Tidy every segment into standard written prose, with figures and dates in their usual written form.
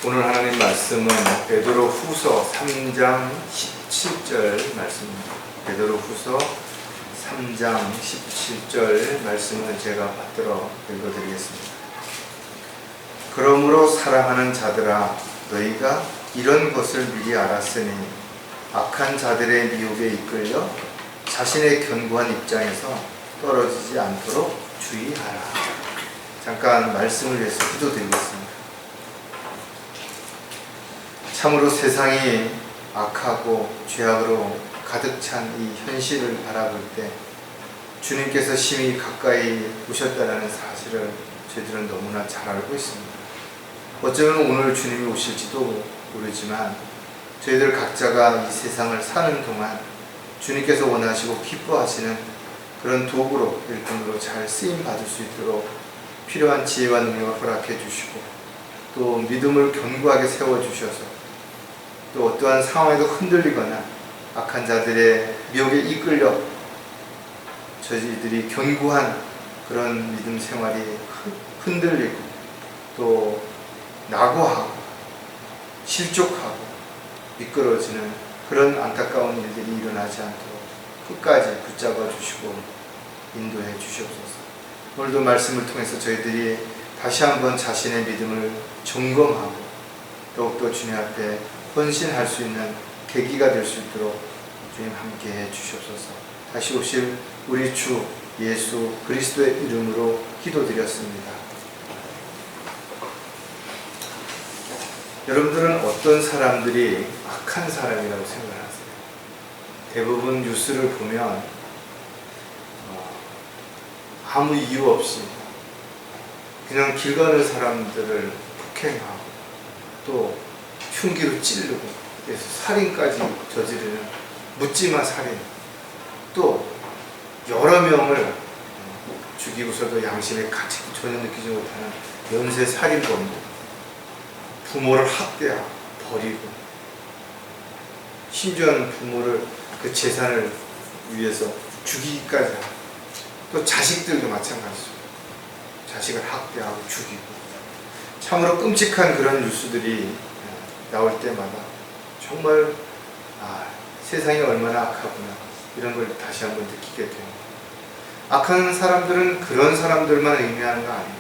오늘 하나님 말씀은 베드로 후서 3장 17절 말씀입니다. 베드로 후서 3장 17절 말씀을 제가 받들어 읽어드리겠습니다. 그러므로 사랑하는 자들아, 너희가 이런 것을 미리 알았으니 악한 자들의 미혹에 이끌려 자신의 견고한 입장에서 떨어지지 않도록 주의하라. 잠깐 말씀을 위해서 기도드리겠습니다. 참으로 세상이 악하고 죄악으로 가득 찬 이 현실을 바라볼 때 주님께서 심히 가까이 오셨다는 사실을 저희들은 너무나 잘 알고 있습니다. 어쩌면 오늘 주님이 오실지도 모르지만 저희들 각자가 이 세상을 사는 동안 주님께서 원하시고 기뻐하시는 그런 도구로 일꾼으로 잘 쓰임 받을 수 있도록 필요한 지혜와 능력을 허락해 주시고 또 믿음을 견고하게 세워주셔서 또 어떠한 상황에도 흔들리거나 악한 자들의 미혹에 이끌려 저희들이 견고한 그런 믿음 생활이 흔들리고 또 낙오하고 실족하고 미끄러지는 그런 안타까운 일들이 일어나지 않도록 끝까지 붙잡아 주시고 인도해 주시옵소서. 오늘도 말씀을 통해서 저희들이 다시 한번 자신의 믿음을 점검하고 더욱더 주님 앞에 헌신할 수 있는 계기가 될 수 있도록 주님 함께해 주시옵소서. 다시 오실 우리 주 예수 그리스도의 이름으로 기도드렸습니다. 여러분들은 어떤 사람들이 악한 사람이라고 생각하세요? 대부분 뉴스를 보면 아무 이유 없이 그냥 길 가는 사람들을 폭행하고 또 흉기로 찌르고 그래서 살인까지 저지르는 묻지마 살인, 또 여러 명을 죽이고서도 양심의 가책도 전혀 느끼지 못하는 연쇄 살인범들, 부모를 학대하고 버리고 심지어는 부모를 그 재산을 위해서 죽이기까지 하고 또 자식들도 마찬가지죠. 자식을 학대하고 죽이고 참으로 끔찍한 그런 뉴스들이 나올 때마다 정말 세상이 얼마나 악하구나 이런 걸 다시 한번 느끼게 됩니다. 악한 사람들은 그런 사람들만 의미하는 거 아니에요.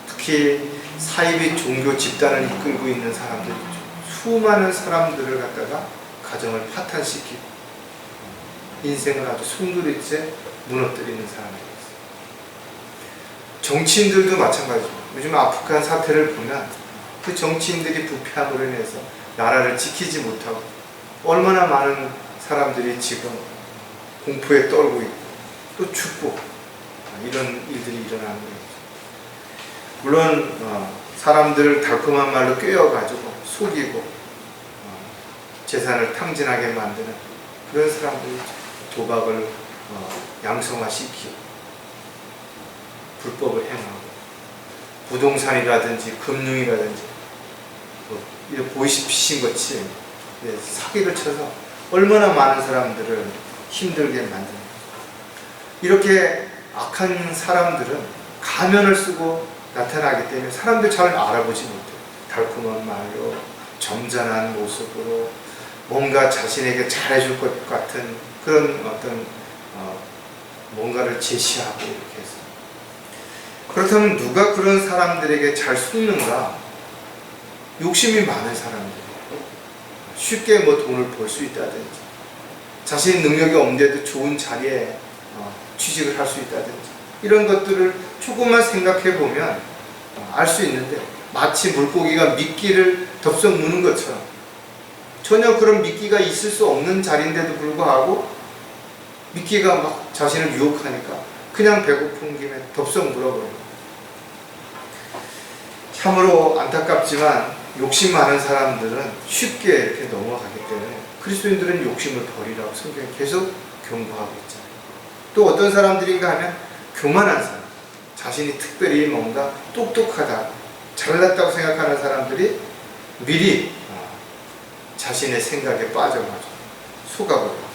특히 사이비 종교 집단을 이끌고 있는 사람들이 있죠. 수많은 사람들을 갖다가 가정을 파탄시키고 인생을 아주 송두리째 무너뜨리는 사람들이 있어요. 정치인들도 마찬가지죠. 요즘 아프간 사태를 보면 그 정치인들이 부패함으로 인해서 나라를 지키지 못하고 얼마나 많은 사람들이 지금 공포에 떨고 있고 또 죽고 이런 일들이 일어나는 거죠. 물론 사람들을 달콤한 말로 꿰어가지고 속이고 재산을 탕진하게 만드는 그런 사람들이 도박을 양성화시키고 불법을 행하고 부동산이라든지 금융이라든지 보이스피싱 같이 사기를 쳐서 얼마나 많은 사람들을 힘들게 만드는 거죠. 이렇게 악한 사람들은 가면을 쓰고 나타나기 때문에 사람들 잘 알아보지 못해요. 달콤한 말로 점잖은 모습으로 뭔가 자신에게 잘해줄 것 같은 그런 어떤 뭔가를 제시하고 이렇게 해서 그렇다면 누가 그런 사람들에게 잘 속는가? 욕심이 많은 사람들, 쉽게 돈을 벌 수 있다든지 자신의 능력이 없는데도 좋은 자리에 취직을 할 수 있다든지 이런 것들을 조금만 생각해 보면 알 수 있는데 마치 물고기가 미끼를 덥석 무는 것처럼 전혀 그런 미끼가 있을 수 없는 자리인데도 불구하고 미끼가 막 자신을 유혹하니까 그냥 배고픈 김에 덥석 물어버려요. 참으로 안타깝지만 욕심 많은 사람들은 쉽게 이렇게 넘어가기 때문에 그리스도인들은 욕심을 버리라고 성경에 계속 경고하고 있잖아요. 또 어떤 사람들인가 하면 교만한 사람, 자신이 특별히 뭔가 똑똑하다, 잘났다고 생각하는 사람들이 미리 자신의 생각에 빠져가지고 속아버려요.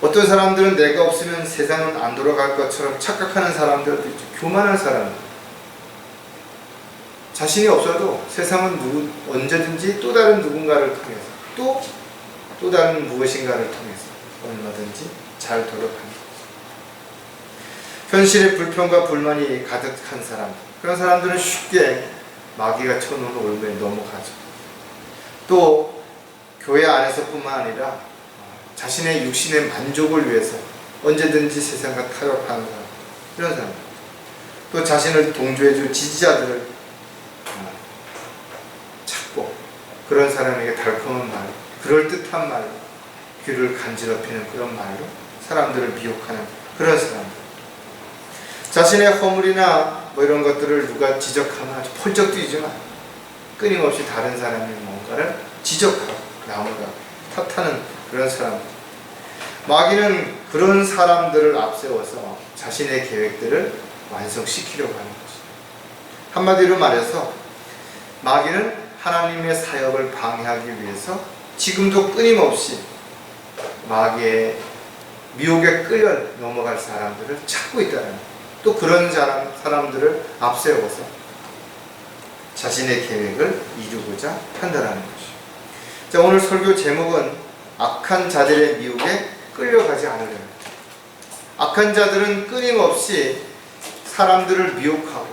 어떤 사람들은 내가 없으면 세상은 안 돌아갈 것처럼 착각하는 사람들도 있죠. 교만한 사람들, 자신이 없어도 세상은 언제든지 또 다른 누군가를 통해서 또 다른 무엇인가를 통해서 얼마든지 잘 돌아가는 거죠. 현실의 불평과 불만이 가득한 사람들, 그런 사람들은 쉽게 마귀가 쳐놓은 올무에 넘어가죠. 또 교회 안에서뿐만 아니라 자신의 육신의 만족을 위해서 언제든지 세상과 타협하는 사람, 이런 사람, 또 자신을 동조해줄 지지자들을 찾고 그런 사람에게 달콤한 말, 그럴듯한 말로 귀를 간지럽히는 그런 말로 사람들을 미혹하는 그런 사람들, 자신의 허물이나 뭐 이런 것들을 누가 지적하면 아주 펄쩍 뛰지만 끊임없이 다른 사람의 뭔가를 지적하고 나무가 탓하는 그런 사람들. 마귀는 그런 사람들을 앞세워서 자신의 계획들을 완성시키려고 하는 것입니다. 한마디로 말해서 마귀는 하나님의 사역을 방해하기 위해서 지금도 끊임없이 마귀의 미혹에 끌려 넘어갈 사람들을 찾고 있다는 거예요. 또 그런 사람들을 앞세워서 자신의 계획을 이루고자 한다는 것이죠. 자, 오늘 설교 제목은 악한 자들의 미혹에 끌려가지 않으려는 거죠. 악한 자들은 끊임없이 사람들을 미혹하고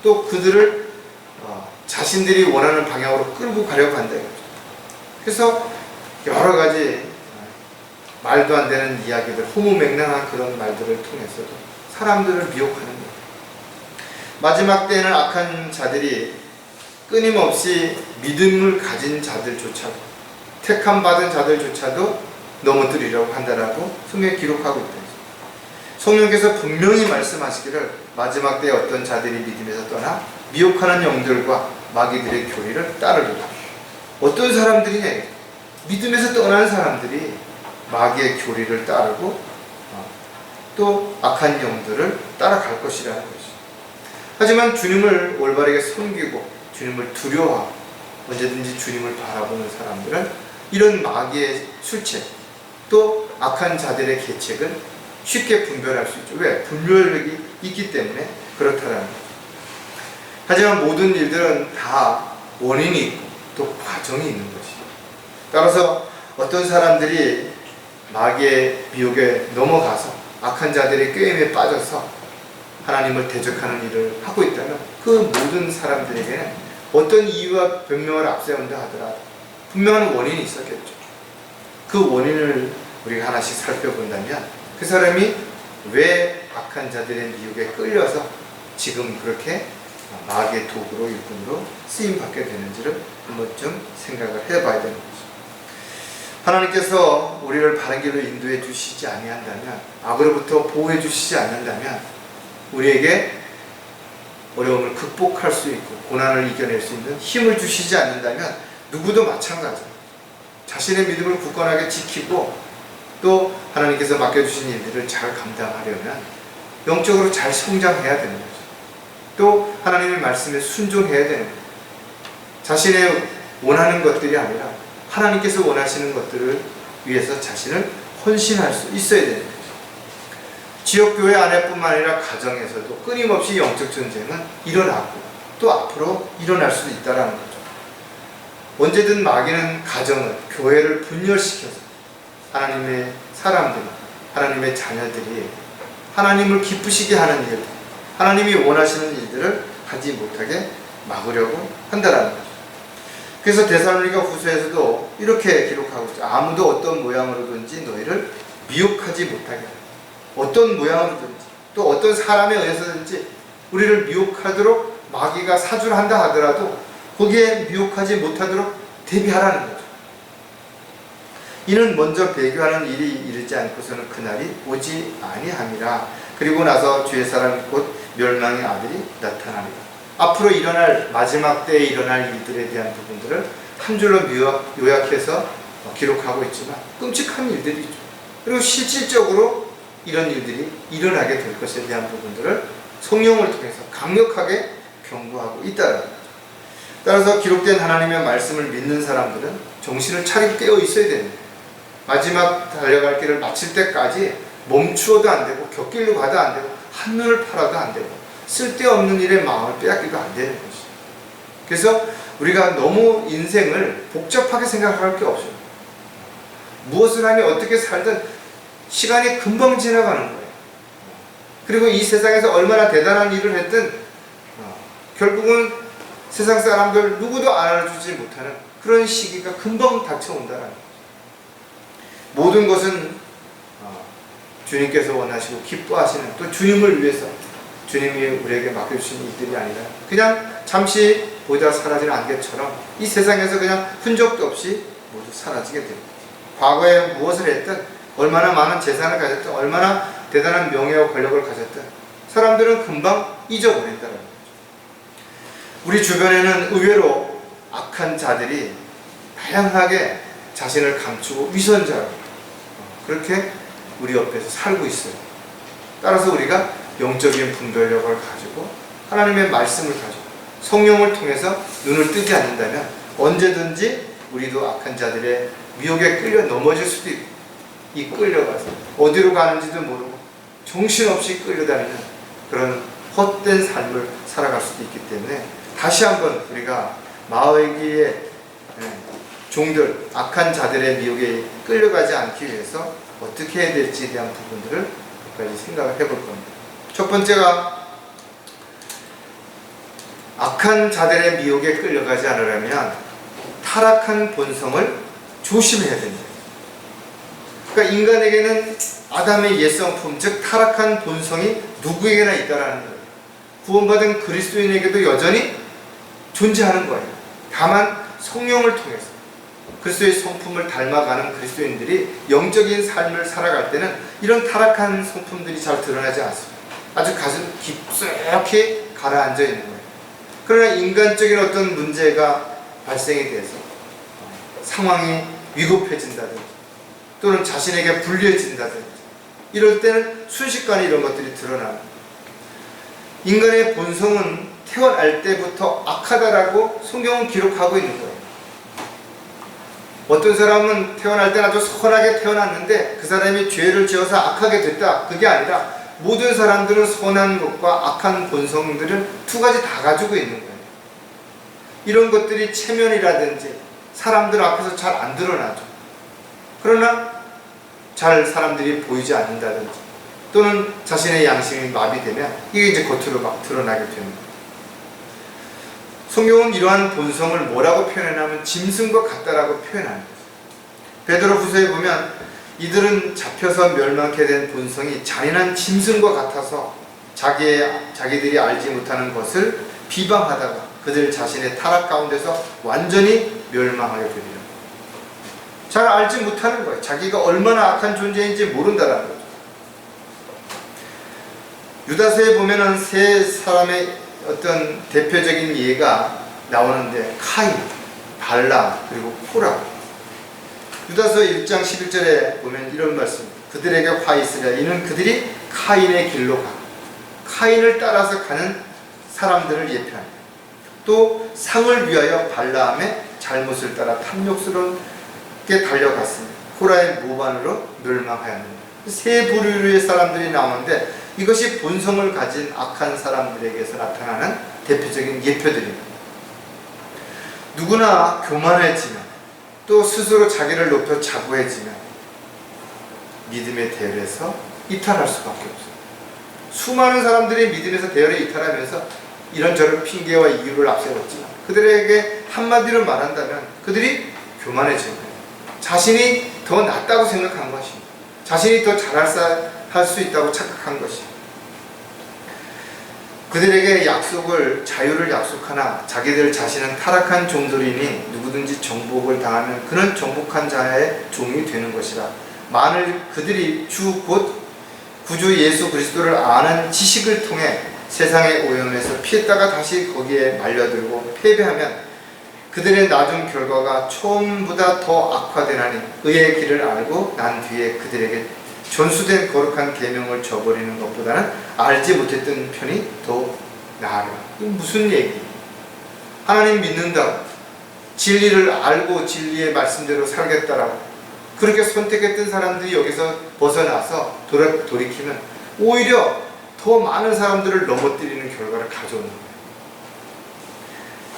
또 그들을 자신들이 원하는 방향으로 끌고 가려고 한다는 거죠. 그래서 여러 가지 말도 안 되는 이야기들, 허무맹랑한 그런 말들을 통해서도 사람들을 미혹하는 거예요. 마지막 때에는 악한 자들이 끊임없이 믿음을 가진 자들조차도, 택함 받은 자들조차도 넘어뜨리려고 한다라고 성경에 기록하고 있다. 성령께서 분명히 말씀하시기를 마지막 때에 어떤 자들이 믿음에서 떠나 미혹하는 영들과 마귀들의 교리를 따르리라. 어떤 사람들이냐? 믿음에서 떠난 사람들이 마귀의 교리를 따르고 또 악한 영들을 따라갈 것이라는 것이죠. 하지만 주님을 올바르게 섬기고 주님을 두려워하고 언제든지 주님을 바라보는 사람들은 이런 마귀의 술책 또 악한 자들의 계책을 쉽게 분별할 수 있죠. 왜? 분별력이 있기 때문에 그렇다라는 거죠. 하지만 모든 일들은 다 원인이 있고 또 과정이 있는 것이죠. 따라서 어떤 사람들이 마귀의 미혹에 넘어가서 악한 자들의 꾀임에 빠져서 하나님을 대적하는 일을 하고 있다면 그 모든 사람들에게는 어떤 이유와 변명을 앞세운다 하더라도 분명한 원인이 있었겠죠. 그 원인을 우리가 하나씩 살펴본다면 그 사람이 왜 악한 자들의 미혹에 끌려서 지금 그렇게 마귀의 도구로 일꾼으로 쓰임받게 되는지를 한번쯤 생각을 해봐야 되는 거죠. 하나님께서 우리를 바른 길로 인도해 주시지 아니한다면, 악으로부터 보호해 주시지 않는다면 우리에게 어려움을 극복할 수 있고 고난을 이겨낼 수 있는 힘을 주시지 않는다면 누구도 마찬가지입니다. 자신의 믿음을 굳건하게 지키고 또 하나님께서 맡겨주신 일들을 잘 감당하려면 영적으로 잘 성장해야 되는 거죠. 또 하나님의 말씀에 순종해야 되는 거죠. 자신의 원하는 것들이 아니라 하나님께서 원하시는 것들을 위해서 자신을 헌신할 수 있어야 되는 거죠. 지역교회 안에뿐만 아니라 가정에서도 끊임없이 영적 전쟁은 일어나고 또 앞으로 일어날 수도 있다는 거죠. 언제든 마귀는 가정을, 교회를 분열시켜서 하나님의 사람들, 하나님의 자녀들이 하나님을 기쁘시게 하는 일, 하나님이 원하시는 일들을 하지 못하게 막으려고 한다는 거죠. 그래서 데살로니가 후서에서도 이렇게 기록하고 있죠. 아무도 어떤 모양으로든지 너희를 미혹하지 못하게 하라. 어떤 모양으로든지 또 어떤 사람에 의해서든지 우리를 미혹하도록 마귀가 사주한다 하더라도 거기에 미혹하지 못하도록 대비하라는 거죠. 이는 먼저 배교하는 일이 이르지 않고서는 그날이 오지 아니함이라. 그리고 나서 주의 사람 곧 멸망의 아들이 나타나리라. 앞으로 일어날 마지막 때에 일어날 일들에 대한 부분들을 한 줄로 요약해서 기록하고 있지만 끔찍한 일들이죠. 그리고 실질적으로 이런 일들이 일어나게 될 것에 대한 부분들을 성령을 통해서 강력하게 경고하고 있다는 거죠. 따라서 기록된 하나님의 말씀을 믿는 사람들은 정신을 차리고 깨어 있어야 됩니다. 마지막 달려갈 길을 마칠 때까지 멈추어도 안 되고 곁길로 가도 안 되고 한눈을 팔아도 안 되고 쓸데없는 일에 마음을 빼앗기도 안 되는 것이죠. 그래서 우리가 너무 인생을 복잡하게 생각할 게 없어요. 무엇을 하며 어떻게 살든 시간이 금방 지나가는 거예요. 그리고 이 세상에서 얼마나 대단한 일을 했든 결국은 세상 사람들 누구도 알아주지 못하는 그런 시기가 금방 닥쳐온다는 거죠. 모든 것은 주님께서 원하시고 기뻐하시는, 또 주님을 위해서 주님이 우리에게 맡겨주신 일들이 아니라 그냥 잠시 보다 사라지는 안개처럼 이 세상에서 그냥 흔적도 없이 모두 사라지게 됩니다. 과거에 무엇을 했든, 얼마나 많은 재산을 가졌든, 얼마나 대단한 명예와 권력을 가졌든 사람들은 금방 잊어버린다는 거죠. 우리 주변에는 의외로 악한 자들이 다양하게 자신을 감추고 위선자로 그렇게 우리 옆에서 살고 있어요. 따라서 우리가 영적인 분별력을 가지고 하나님의 말씀을 가지고 성령을 통해서 눈을 뜨지 않는다면 언제든지 우리도 악한 자들의 미혹에 끌려 넘어질 수도 있고, 이 끌려가서 어디로 가는지도 모르고 정신없이 끌려다니는 그런 헛된 삶을 살아갈 수도 있기 때문에 다시 한번 우리가 마귀의 종들, 악한 자들의 미혹에 끌려가지 않기 위해서 어떻게 해야 될지에 대한 부분들을 몇 가지 생각을 해볼 겁니다. 첫 번째가, 악한 자들의 미혹에 끌려가지 않으려면 타락한 본성을 조심해야 됩니다. 그러니까 인간에게는 아담의 옛성품, 즉 타락한 본성이 누구에게나 있다라는 거예요. 구원받은 그리스도인에게도 여전히 존재하는 거예요. 다만 성령을 통해서 그리스도의 성품을 닮아가는 그리스도인들이 영적인 삶을 살아갈 때는 이런 타락한 성품들이 잘 드러나지 않습니다. 아주 가슴 깊숙이 가라앉아 있는 거예요. 그러나 인간적인 어떤 문제가 발생이 돼서 상황이 위급해진다든지 또는 자신에게 불리해진다든지 이럴 때는 순식간에 이런 것들이 드러납니다. 인간의 본성은 태어날 때부터 악하다라고 성경은 기록하고 있는 거예요. 어떤 사람은 태어날 때 아주 선하게 태어났는데 그 사람이 죄를 지어서 악하게 됐다. 그게 아니라 모든 사람들은 선한 것과 악한 본성들을 두 가지 다 가지고 있는 거예요. 이런 것들이 체면이라든지 사람들 앞에서 잘 안 드러나죠. 그러나 잘 사람들이 보이지 않는다든지 또는 자신의 양심이 마비되면 이게 이제 겉으로 막 드러나게 됩니다. 성경은 이러한 본성을 뭐라고 표현하냐면 짐승과 같다라고 표현합니다. 베드로후서에 보면 이들은 잡혀서 멸망케 된 본성이 잔인한 짐승과 같아서 자기들이 알지 못하는 것을 비방하다가 그들 자신의 타락 가운데서 완전히 멸망하게 되리라. 잘 알지 못하는 거예요. 자기가 얼마나 악한 존재인지 모른다라는 거죠. 유다서에 보면은 세 사람의 어떤 대표적인 예가 나오는데 카인, 발람, 그리고 코라. 유다서 1장 11절에 보면 이런 말씀, 그들에게 화 있으랴. 이는 그들이 카인의 길로 가. 카인을 따라서 가는 사람들을 예표합니다. 또 상을 위하여 발람의 잘못을 따라 탐욕스럽게 달려갔습니다. 코라의 모반으로 멸망하였습니다. 세 부류의 사람들이 나오는데 이것이 본성을 가진 악한 사람들에게서 나타나는 대표적인 예표들입니다. 누구나 교만해지면 또 스스로 자기를 높여 자부해지면 믿음의 대열에서 이탈할 수밖에 없어요. 수많은 사람들이 믿음에서 대열에 이탈하면서 이런저런 핑계와 이유를 앞세웠지만 그들에게 한마디로 말한다면 그들이 교만해진 거예요. 자신이 더 낫다고 생각한 것입니다. 자신이 더 잘할 수 있다고 착각한 것입니다. 그들에게 자유를 약속하나 자기들 자신은 타락한 종들이니 누구든지 정복을 당하면 그는 정복한 자의 종이 되는 것이라. 만일 그들이 주 곧 구주 예수 그리스도를 아는 지식을 통해 세상의 오염에서 피했다가 다시 거기에 말려들고 패배하면 그들의 나중 결과가 처음보다 더 악화되나니 의의 길을 알고 난 뒤에 그들에게 전수된 거룩한 계명을 저버리는 것보다는 알지 못했던 편이 더 나아라. 이게 무슨 얘기? 하나님 믿는다고 진리를 알고 진리의 말씀대로 살겠다라고 그렇게 선택했던 사람들이 여기서 벗어나서 돌이키면 오히려 더 많은 사람들을 넘어뜨리는 결과를 가져오는 거예요.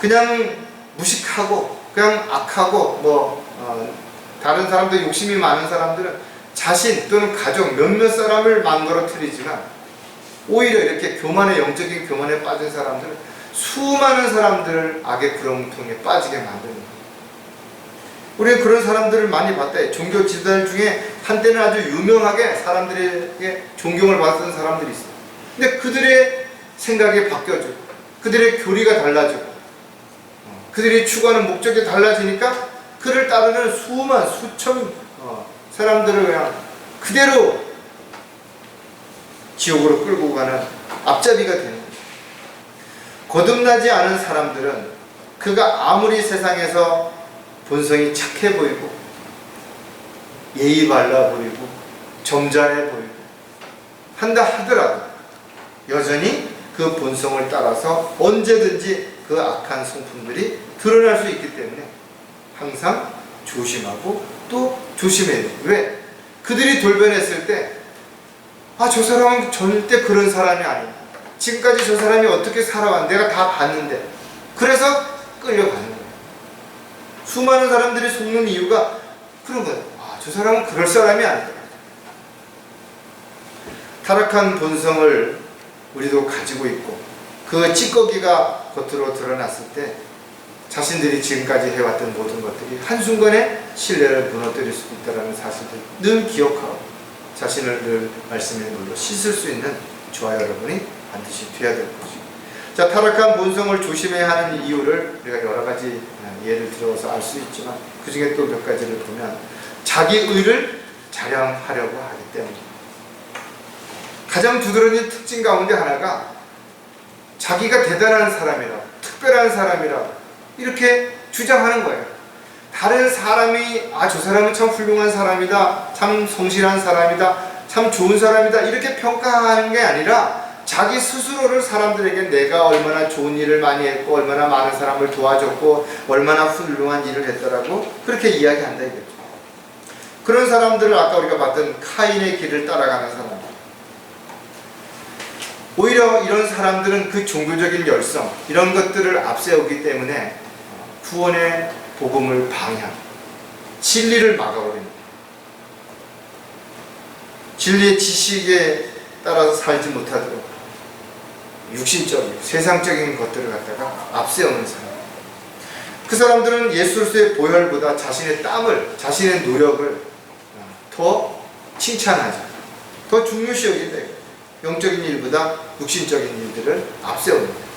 그냥 무식하고 그냥 악하고 다른 사람들 욕심이 많은 사람들은 자신 또는 가족 몇몇 사람을 망가뜨리지만 오히려 이렇게 교만의 영적인 교만에 빠진 사람들은 수많은 사람들을 악의 구렁텅이에 빠지게 만드는 거예요. 우리는 그런 사람들을 많이 봤다. 종교 지도자들 중에 한때는 아주 유명하게 사람들에게 존경을 받았던 사람들이 있어요. 근데 그들의 생각이 바뀌어지고 그들의 교리가 달라지고 그들이 추구하는 목적이 달라지니까 그를 따르는 수천 사람들을 그냥 그대로 지옥으로 끌고 가는 앞잡이가 되는 거예요. 거듭나지 않은 사람들은 그가 아무리 세상에서 본성이 착해 보이고 예의 발라 보이고 점잖해 보이고 한다 하더라도 여전히 그 본성을 따라서 언제든지 그 악한 성품들이 드러날 수 있기 때문에 항상 조심하고 또 조심해야 돼요. 왜? 그들이 돌변했을 때 저 사람은 절대 그런 사람이 아니야. 지금까지 저 사람이 어떻게 살아왔는데 내가 다 봤는데 그래서 끌려가는 거예요. 수많은 사람들이 속는 이유가 그런 거예요. 저 사람은 그럴 사람이 아니다. 타락한 본성을 우리도 가지고 있고 그 찌꺼기가 겉으로 드러났을 때 자신들이 지금까지 해왔던 모든 것들이 한순간에 신뢰를 무너뜨릴 수 있다는 사실을 늘 기억하고 자신을 늘 말씀의 물로 씻을 수 있는 저와 여러분이 반드시 되어야 될 것입니다. 자, 타락한 본성을 조심해야 하는 이유를 우리가 여러 가지 예를 들어서 알 수 있지만 그 중에 또 몇 가지를 보면 자기 의를 자랑하려고 하기 때문입니다. 가장 두드러진 특징 가운데 하나가 자기가 대단한 사람이라 특별한 사람이라 이렇게 주장하는 거예요. 다른 사람이 저 사람은 참 훌륭한 사람이다, 참 성실한 사람이다, 참 좋은 사람이다 이렇게 평가하는 게 아니라 자기 스스로를 사람들에게 내가 얼마나 좋은 일을 많이 했고 얼마나 많은 사람을 도와줬고 얼마나 훌륭한 일을 했더라고 그렇게 이야기한다 이거죠. 그런 사람들을 아까 우리가 봤던 카인의 길을 따라가는 사람, 오히려 이런 사람들은 그 종교적인 열성 이런 것들을 앞세우기 때문에 구원의 복음을 방해하고 진리를 막아버립니다. 진리의 지식에 따라서 살지 못하도록 육신적인 세상적인 것들을 갖다가 앞세우는 사람, 그 사람들은 예수로서의 보혈보다 자신의 땀을 자신의 노력을 더 칭찬하죠. 더 중요시 여긴다. 영적인 일보다 육신적인 일들을 앞세웁니다.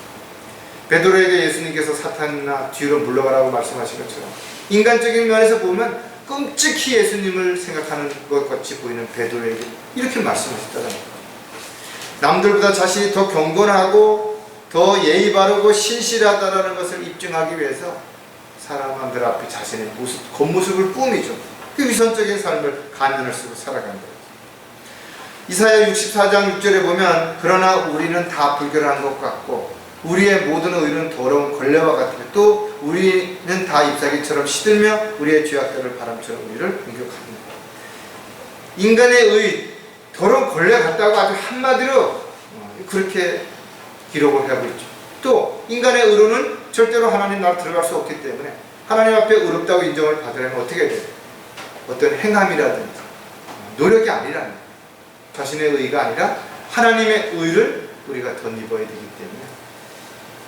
베드로에게 예수님께서 사탄아 뒤로 물러가라고 말씀하신 것처럼 인간적인 면에서 보면 끔찍히 예수님을 생각하는 것 같이 보이는 베드로에게 이렇게 말씀하셨다는 겁니다. 남들보다 자신이 더 경건하고 더 예의 바르고 신실하다는 것을 입증하기 위해서 사람들 앞에 자신의 겉모습을 꾸미죠. 그 위선적인 삶을 가면을 쓰고 살아간 거예요. 이사야 64장 6절에 보면 그러나 우리는 다 불결한 것 같고 우리의 모든 의는 더러운 걸레와 같으며 또 우리는 다 잎사귀처럼 시들며 우리의 죄악들을 바람처럼 우리를 공격합니다. 인간의 의 더러운 걸레 같다고 아주 한마디로 그렇게 기록을 하고 있죠. 또 인간의 의로는 절대로 하나님 나라 들어갈 수 없기 때문에 하나님 앞에 의롭다고 인정을 받으려면 어떻게 해야 돼요? 어떤 행함이라든지 노력이 아니라는 거예요. 자신의 의가 아니라 하나님의 의를 우리가 덧입어야 되기 때문에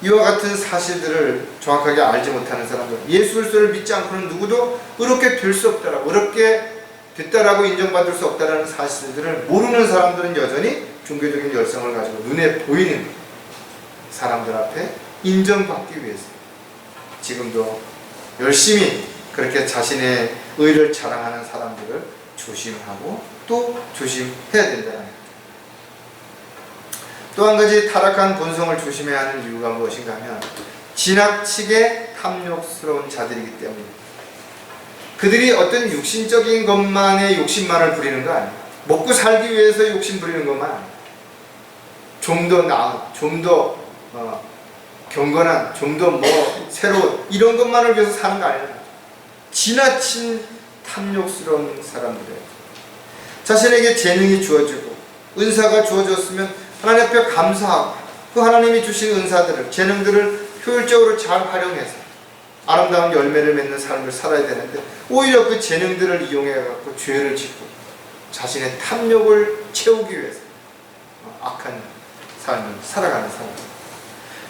이와 같은 사실들을 정확하게 알지 못하는 사람들, 예수 그리스도를 믿지 않고는 누구도 의롭게 될 수 없다라고, 의롭게 됐다라고 인정받을 수 없다라는 사실들을 모르는 사람들은 여전히 종교적인 열성을 가지고 눈에 보이는 사람들 앞에 인정받기 위해서 지금도 열심히 그렇게 자신의 의를 자랑하는 사람들을 조심하고 또 조심해야 된다는 거죠. 또 한 가지 타락한 본성을 조심해야 하는 이유가 무엇인가 하면 지나치게 탐욕스러운 자들이기 때문입니다. 그들이 어떤 육신적인 것만의 욕심만을 부리는 거 아니에요. 먹고 살기 위해서 욕심 부리는 것만 아니에요. 좀 더 나은, 좀 더 경건한, 좀 더 새로운 이런 것만을 위해서 사는 거 아니에요. 지나친 탐욕스러운 사람들이에요. 자신에게 재능이 주어지고 은사가 주어졌으면 하나님 앞에 감사하고 그 하나님이 주신 은사들을 재능들을 효율적으로 잘 활용해서 아름다운 열매를 맺는 삶을 살아야 되는데 오히려 그 재능들을 이용해 갖고 죄를 짓고 자신의 탐욕을 채우기 위해서 악한 삶을 살아가는 사람.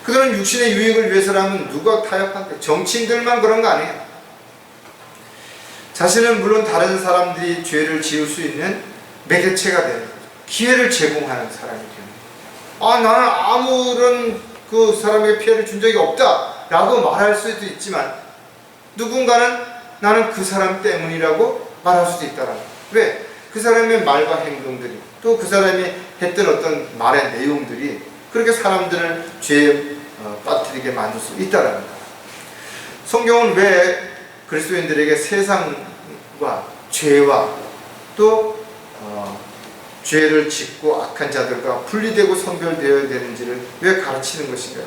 그들은 육신의 유익을 위해서라면 누가 타협한대? 정치인들만 그런 거 아니에요. 자신은 물론 다른 사람들이 죄를 지을 수 있는 매개체가 되는 거죠. 기회를 제공하는 사람이 되는 거죠. 나는 아무런 그 사람에게 피해를 준 적이 없다 라고 말할 수도 있지만 누군가는 나는 그 사람 때문이라고 말할 수도 있다라는 거예요. 왜? 그 사람의 말과 행동들이 또 그 사람이 했던 어떤 말의 내용들이 그렇게 사람들을 죄에 빠뜨리게 만들 수 있다라는 거예요. 성경은 왜 그리스도인들에게 세상과 죄와 또 죄를 짓고 악한 자들과 분리되고 선별되어야 되는지를 왜 가르치는 것인가요?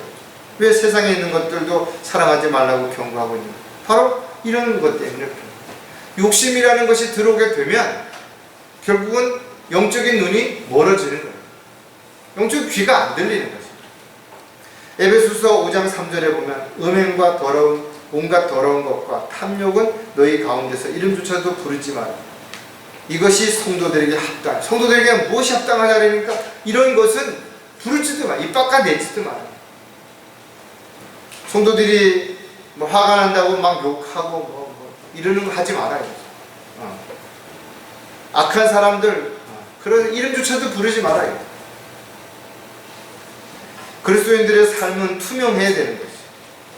왜 세상에 있는 것들도 사랑하지 말라고 경고하고 있는 거예요? 바로 이런 것 때문에 욕심이라는 것이 들어오게 되면 결국은 영적인 눈이 멀어지는 거예요. 영적인 귀가 안 들리는 거죠. 에베소서 5장 3절에 보면 음행과 온갖 더러운 것과 탐욕은 너희 가운데서 이름조차도 부르지 마라. 이것이 성도들에게 합당. 성도들에게 무엇이 합당하냐니까 이런 것은 부르지도 마. 입 깎아내지도 마라. 성도들이 화가 난다고 막 욕하고 이러는 거 하지 말아요. 악한 사람들 그런 이름조차도 부르지 말아요. 그리스도인들의 삶은 투명해야 되는 거죠.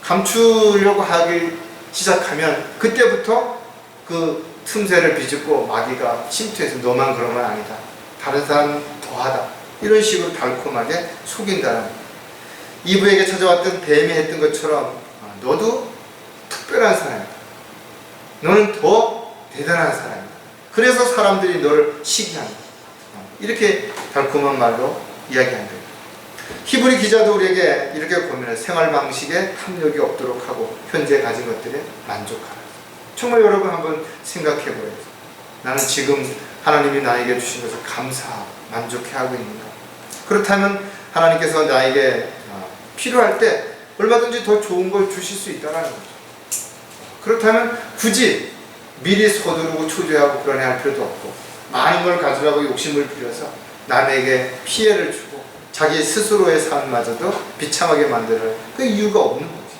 감추려고 하기 시작하면 그때부터 그 틈새를 비집고 마귀가 침투해서 너만 그런 건 아니다. 다른 사람 더하다. 이런 식으로 달콤하게 속인다는 이브에게 찾아왔던 뱀이 했던 것처럼 너도 특별한 사람이다. 너는 더 대단한 사람이다. 그래서 사람들이 너를 시기한다. 이렇게 달콤한 말로 이야기한다. 히브리 기자도 우리에게 이렇게 고민해요. 생활 방식에 탐욕이 없도록 하고 현재 가진 것들에 만족하라. 정말 여러분 한번 생각해 보세요. 나는 지금 하나님이 나에게 주신 것을 만족해하고 있는가? 그렇다면 하나님께서 나에게 필요할 때 얼마든지 더 좋은 걸 주실 수 있다는 거죠. 그렇다면 굳이 미리 서두르고 초조해하고 불안해할 필요도 없고 많은 걸 가지라고 욕심을 부려서 남에게 피해를 주고 자기 스스로의 삶마저도 비참하게 만드는 그 이유가 없는 거지.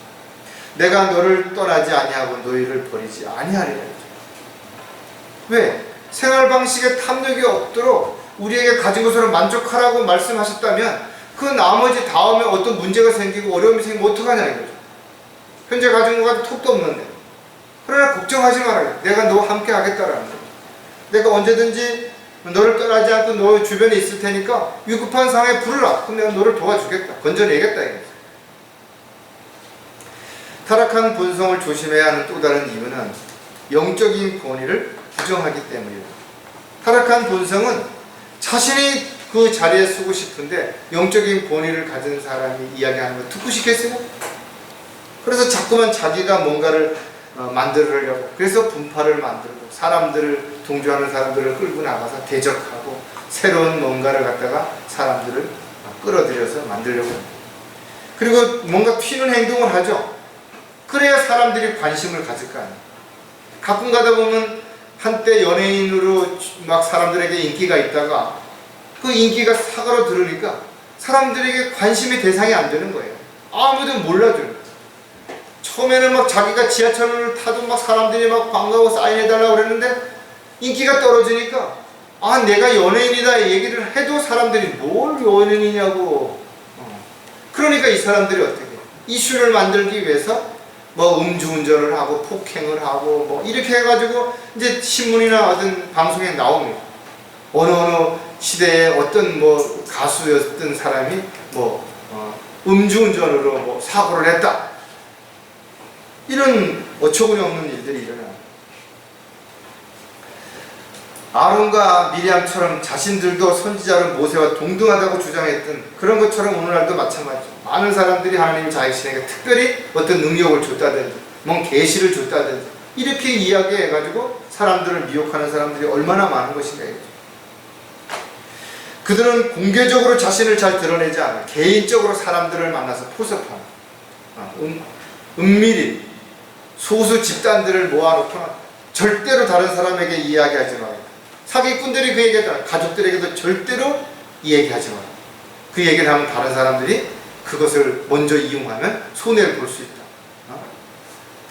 내가 너를 떠나지 아니하고 너희를 버리지 아니하리라. 왜? 생활 방식에 탐욕이 없도록 우리에게 가진 것으로 만족하라고 말씀하셨다면 그 나머지 다음에 어떤 문제가 생기고 어려움이 생기면 어떡하냐 이거죠. 현재 가진 것과 톡도 없는데. 그러나 걱정하지 말아요. 내가 너와 함께 하겠다라는 거죠. 내가 언제든지 너를 떠나지 않고 너 주변에 있을 테니까 위급한 상황에 부르라. 그럼 내가 너를 도와주겠다. 건져내겠다 이거죠. 타락한 본성을 조심해야 하는 또 다른 이유는 영적인 권위를 부정하기 때문입니다. 타락한 본성은 자신이 그 자리에 서고 싶은데 영적인 권위를 가진 사람이 이야기하는 걸 듣고 싶겠어요? 그래서 자꾸만 자기가 뭔가를 만들으려고 그래서 분파를 만들고 사람들을 동조하는 사람들을 끌고 나가서 대적하고 새로운 뭔가를 갖다가 사람들을 끌어들여서 만들려고 합니다. 그리고 뭔가 튀는 행동을 하죠. 그래야 사람들이 관심을 가질 거 아니에요. 가끔 가다 보면 한때 연예인으로 막 사람들에게 인기가 있다가 그 인기가 사고로 들으니까 사람들에게 관심의 대상이 안 되는 거예요. 아무도 몰라줘요. 처음에는 막 자기가 지하철을 타도 막 사람들이 막 반가워 사인해달라고 그랬는데 인기가 떨어지니까 내가 연예인이다 얘기를 해도 사람들이 뭘 연예인이냐고. 그러니까 이 사람들이 어떻게 이슈를 만들기 위해서 뭐 음주운전을 하고 폭행을 하고 뭐 이렇게 해가지고 이제 신문이나 어떤 방송에 나옵니다. 어느 시대에 어떤 뭐 가수였던 사람이 뭐 음주운전으로 뭐 사고를 했다. 이런 어처구니 없는 일들이 일어나요. 아론과 미리암처럼 자신들도 선지자로 모세와 동등하다고 주장했던 그런 것처럼 오늘날도 마찬가지죠. 많은 사람들이 하나님이 자신에게 특별히 어떤 능력을 줬다든지 뭔 계시를 줬다든지 이렇게 이야기해가지고 사람들을 미혹하는 사람들이 얼마나 많은 것인가. 그들은 공개적으로 자신을 잘 드러내지 않아 개인적으로 사람들을 만나서 포섭하는 은밀히 소수 집단들을 모아놓고는 절대로 다른 사람에게 이야기하지 마라. 사기꾼들이 그 얘기했잖아. 가족들에게도 절대로 이 얘기하지 마라. 그 얘기를 하면 다른 사람들이 그것을 먼저 이용하면 손해를 볼 수 있다.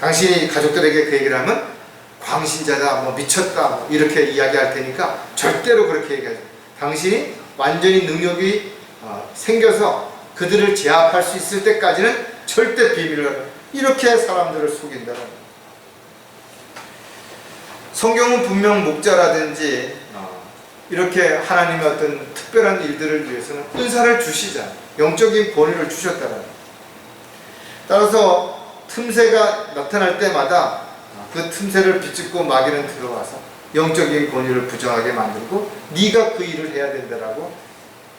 당신이 가족들에게 그 얘기를 하면 광신자다, 뭐 미쳤다, 뭐 이렇게 이야기할 테니까 절대로 그렇게 얘기하지 마라. 당신이 완전히 능력이 생겨서 그들을 제압할 수 있을 때까지는 절대 비밀을 하라. 이렇게 사람들을 속인다는 거예요. 성경은 분명 목자라든지 이렇게 하나님의 어떤 특별한 일들을 위해서는 은사를 주시자, 영적인 권위를 주셨다는 거예요. 따라서 틈새가 나타날 때마다 그 틈새를 비집고 마귀는 들어와서 영적인 권위를 부정하게 만들고 네가 그 일을 해야 된다라고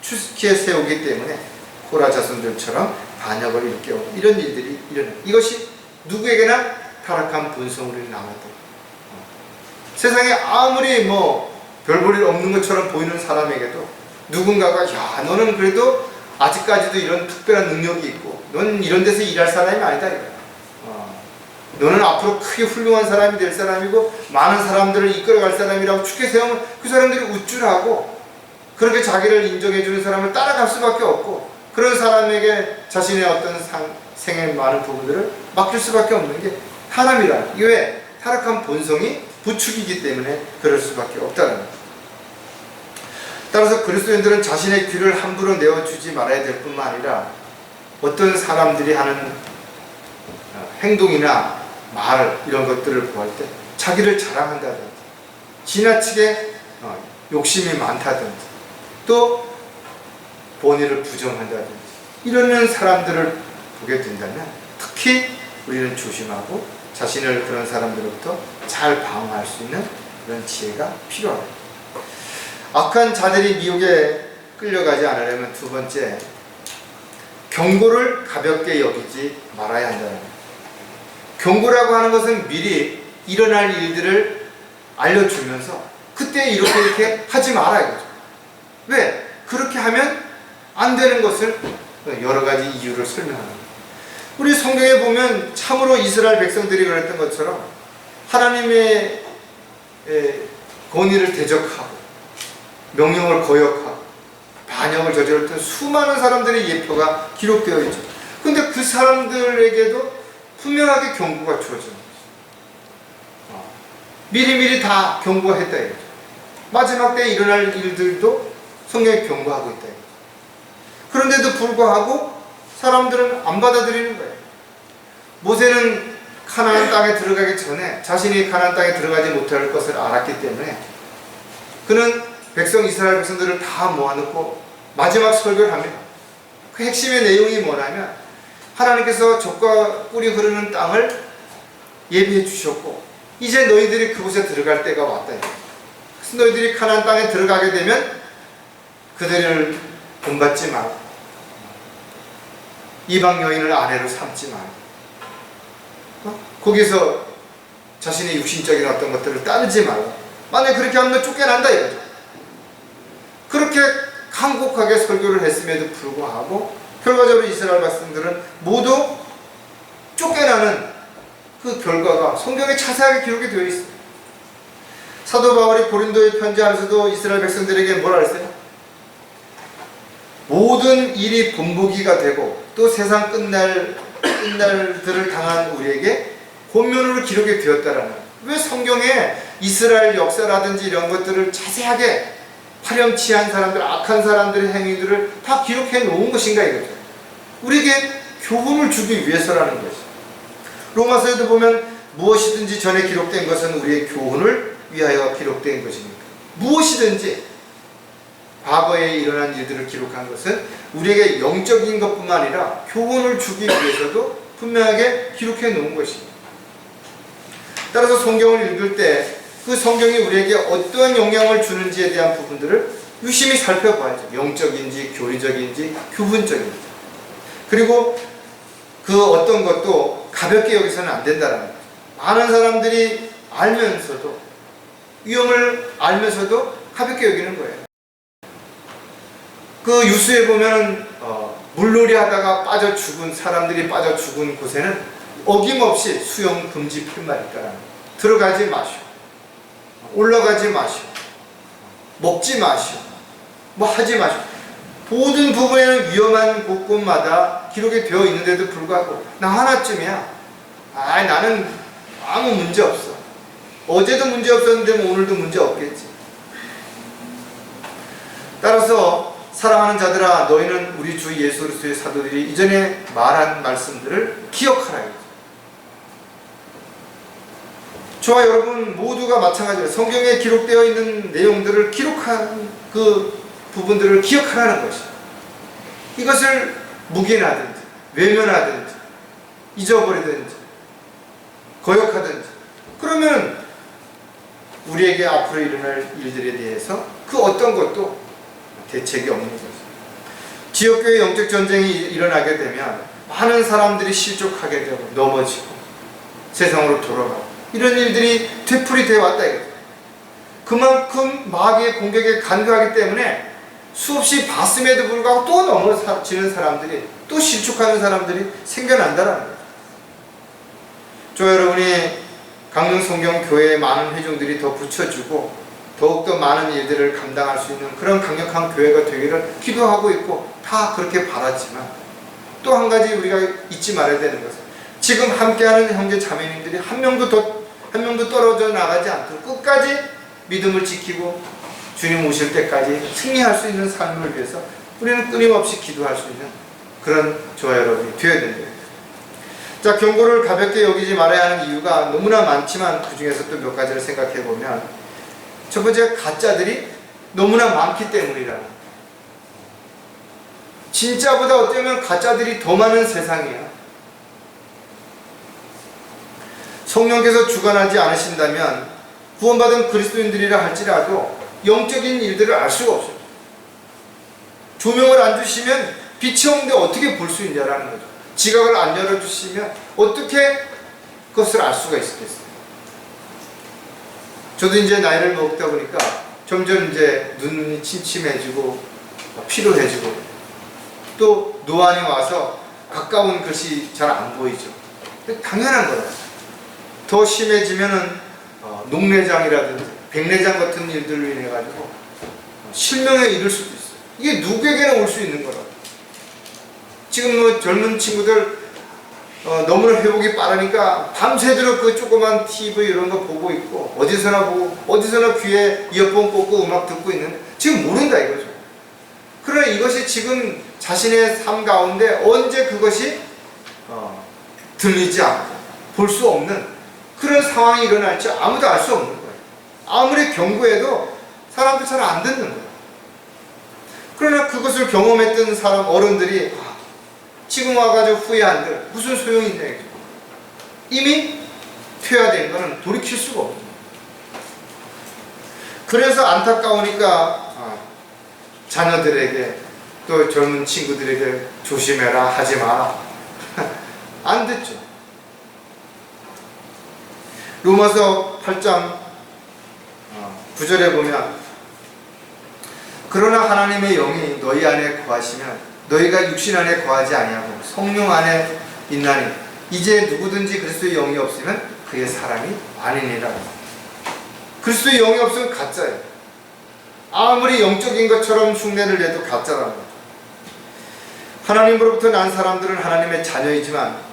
추스키에 세우기 때문에 코라 자손들처럼 반역을 일깨우는 이런 일들이 일어나요. 이것이 누구에게나 타락한 본성으로 남았다. 세상에 아무리 뭐 별 볼 일 없는 것처럼 보이는 사람에게도 누군가가 야 너는 그래도 아직까지도 이런 특별한 능력이 있고 넌 이런 데서 일할 사람이 아니다. 너는 앞으로 크게 훌륭한 사람이 될 사람이고 많은 사람들을 이끌어갈 사람이라고 축해 세우면 그 사람들이 우쭐하고 그렇게 자기를 인정해주는 사람을 따라갈 수밖에 없고 그런 사람에게 자신의 어떤 생의 많은 부분들을 맡길 수밖에 없는 게 사람이라. 이게 왜? 타락한 본성이 부축이기 때문에 그럴 수밖에 없다는 거예요. 따라서 그리스도인들은 자신의 귀를 함부로 내어주지 말아야 될 뿐만 아니라 어떤 사람들이 하는 행동이나 말 이런 것들을 보할 때 자기를 자랑한다든지 지나치게 욕심이 많다든지 또 본의를 부정한다든지 이러는 사람들을 보게 된다면 특히 우리는 조심하고 자신을 그런 사람들로부터 잘 방어할 수 있는 그런 지혜가 필요합니다. 악한 자들이 미혹에 끌려가지 않으려면 두 번째, 경고를 가볍게 여기지 말아야 한다는 거예요. 경고라고 하는 것은 미리 일어날 일들을 알려주면서 그때 이렇게 하지 마라 이거죠. 왜? 그렇게 하면 안 되는 것을 여러 가지 이유를 설명하는 거예요. 우리 성경에 보면 참으로 이스라엘 백성들이 그랬던 것처럼 하나님의 권위를 대적하고 명령을 거역하고 반역을 저질렀던 수많은 사람들의 예표가 기록되어 있죠. 그런데 그 사람들에게도 분명하게 경고가 주어지는 거죠. 미리미리 다 경고했다 이거죠. 마지막 때에 일어날 일들도 성경에 경고하고 있다 이거죠. 그런데도 불구하고 사람들은 안 받아들이는 거예요. 모세는 가나안 땅에 들어가기 전에 자신이 가나안 땅에 들어가지 못할 것을 알았기 때문에 그는 이스라엘 백성들을 다 모아놓고 마지막 설교를 합니다. 그 핵심의 내용이 뭐냐면 하나님께서 젖과 꿀이 흐르는 땅을 예비해 주셨고 이제 너희들이 그곳에 들어갈 때가 왔다. 그래서 너희들이 가나안 땅에 들어가게 되면 그들을 본받지 말고 이방 여인을 아내로 삼지 말고 거기서 자신의 육신적인 어떤 것들을 따르지 말고 만약에 그렇게 하면 쫓겨난다 이거죠. 그렇게 간곡하게 설교를 했음에도 불구하고 결과적으로 이스라엘 백성들은 모두 쫓겨나는 그 결과가 성경에 자세하게 기록이 되어 있습니다. 사도 바울이 고린도에 편지하면서도 이스라엘 백성들에게 뭐라 그랬어요? 모든 일이 본보기가 되고 또 세상 끝날들을 당한 우리에게 권면으로 기록이 되었다라는 거예요. 왜 성경에 이스라엘 역사라든지 이런 것들을 자세하게 파렴치한 사람들, 악한 사람들의 행위들을 다 기록해 놓은 것인가 이거죠. 우리에게 교훈을 주기 위해서라는 것이죠. 로마서에도 보면 무엇이든지 전에 기록된 것은 우리의 교훈을 위하여 기록된 것이니까 무엇이든지 과거에 일어난 일들을 기록한 것은 우리에게 영적인 것뿐만 아니라 교훈을 주기 위해서도 분명하게 기록해 놓은 것입니다. 따라서 성경을 읽을 때 그 성경이 우리에게 어떠한 영향을 주는지에 대한 부분들을 유심히 살펴봐야죠. 영적인지 교리적인지 교훈적인지. 그리고 그 어떤 것도 가볍게 여기서는 안 된다는 거죠. 많은 사람들이 알면서도 위험을 알면서도 가볍게 여기는 거예요. 그 뉴스에 보면 물놀이 하다가 빠져 죽은 사람들이 빠져 죽은 곳에는 어김없이 수영 금지 팻말이니까 들어가지 마시오, 올라가지 마시오, 먹지 마시오, 뭐 하지 마시오. 모든 부분에는 위험한 곳곳마다 기록이 되어 있는데도 불구하고 나 하나쯤이야, 나는 아무 문제 없어. 어제도 문제 없었는데 뭐 오늘도 문제 없겠지. 따라서 사랑하는 자들아, 너희는 우리 주 예수 그리스도의 사도들이 이전에 말한 말씀들을 기억하라. 저와 여러분 모두가 마찬가지로 성경에 기록되어 있는 내용들을 기록한 그 부분들을 기억하라는 것이에요. 이것을 묵인하든지 외면하든지 잊어버리든지 거역하든지 그러면 우리에게 앞으로 일어날 일들에 대해서 그 어떤 것도 대책이 없는 거죠. 지역교회 영적 전쟁이 일어나게 되면 많은 사람들이 실족하게 되고 넘어지고 세상으로 돌아가고 이런 일들이 되풀이되어 왔다 이거죠. 그만큼 마귀의 공격에 간교하기 때문에 수없이 봤음에도 불구하고 또 넘어지는 사람들이, 또 실족하는 사람들이 생겨난다는 거죠. 저 여러분이 강릉성경교회의 많은 회중들이 더 붙여주고 더욱더 많은 일들을 감당할 수 있는 그런 강력한 교회가 되기를 기도하고 있고 다 그렇게 바랐지만, 또 한 가지 우리가 잊지 말아야 되는 것은 지금 함께하는 형제 자매님들이 한 명도 떨어져 나가지 않도록 끝까지 믿음을 지키고 주님 오실 때까지 승리할 수 있는 삶을 위해서 우리는 끊임없이 기도할 수 있는 그런 저와 여러분이 되어야 된다. 자, 경고를 가볍게 여기지 말아야 하는 이유가 너무나 많지만 그 중에서 또 몇 가지를 생각해 보면, 첫 번째, 가짜들이 너무나 많기 때문이라. 진짜보다 어쩌면 가짜들이 더 많은 세상이야. 성령께서 주관하지 않으신다면 구원받은 그리스도인들이라 할지라도 영적인 일들을 알 수가 없어요. 조명을 안 주시면 빛이 없는데 어떻게 볼 수 있냐라는 거죠. 지각을 안 열어주시면 어떻게 그것을 알 수가 있겠어요. 저도 이제 나이를 먹다 보니까 점점 이제 눈이 침침해지고 피로해지고 또 노안이 와서 가까운 것이 잘 안 보이죠. 당연한 거예요. 더 심해지면은 녹내장이라든지 백내장 같은 일들로 인해 가지고 실명에 이를 수도 있어요. 이게 누구에게나 올 수 있는 거라고. 지금 뭐 젊은 친구들 너무나 회복이 빠르니까 밤새도록 그 조그만 TV 이런 거 보고 있고 어디서나 보고 어디서나 귀에 이어폰 꽂고 음악 듣고 있는데 지금 모른다 이거죠. 그러나 이것이 지금 자신의 삶 가운데 언제 그것이 들리지 않고 볼 수 없는 그런 상황이 일어날지 아무도 알 수 없는 거예요. 아무리 경고해도 사람들 잘 안 듣는 거예요. 그러나 그것을 경험했던 사람 어른들이 지금 와가지고 후회한들 무슨 소용이 있냐 이거죠. 이미 퇴화된 거는 돌이킬 수가 없어요. 그래서 안타까우니까 자녀들에게 또 젊은 친구들에게 조심해라, 하지 마라. 안 듣죠. 로마서 8장 9절에 보면, 그러나 하나님의 영이 너희 안에 거하시면 너희가 육신 안에 거하지 아니하고 성령 안에 있나니 이제 누구든지 그리스도의 영이 없으면 그의 사람이 아니니라. 그리스도의 영이 없으면 가짜예요. 아무리 영적인 것처럼 흉내를 내도 가짜라는 거죠. 하나님으로부터 난 사람들은 하나님의 자녀이지만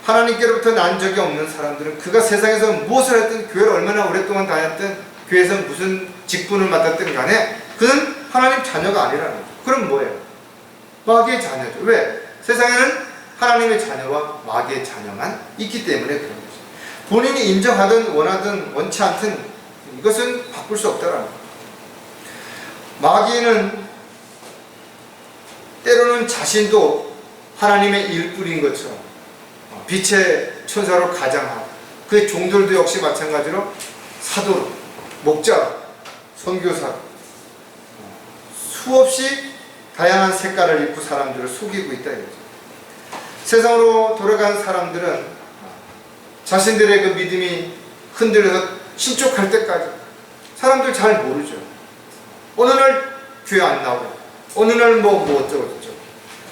하나님께로부터 난 적이 없는 사람들은 그가 세상에서 무엇을 했든, 교회를 얼마나 오랫동안 다녔든, 교회에서 무슨 직분을 맡았든 간에 그는 하나님 자녀가 아니라는 거죠. 그럼 뭐예요? 마귀의 자녀죠. 왜? 세상에는 하나님의 자녀와 마귀의 자녀만 있기 때문에 그런 거죠. 본인이 인정하든 원하든 원치 않든 이것은 바꿀 수 없다라는 거죠. 마귀는 때로는 자신도 하나님의 일꾼인 것처럼 빛의 천사로 가장하고, 그의 종들도 역시 마찬가지로 사도로, 목자로, 선교사로 수없이 다양한 색깔을 입고 사람들을 속이고 있다 이거죠. 세상으로 돌아간 사람들은 자신들의 그 믿음이 흔들려서 실족할 때까지 사람들 잘 모르죠. 어느 날 교회 안 나오고 어느 날 뭐 어쩌고 저쩌고.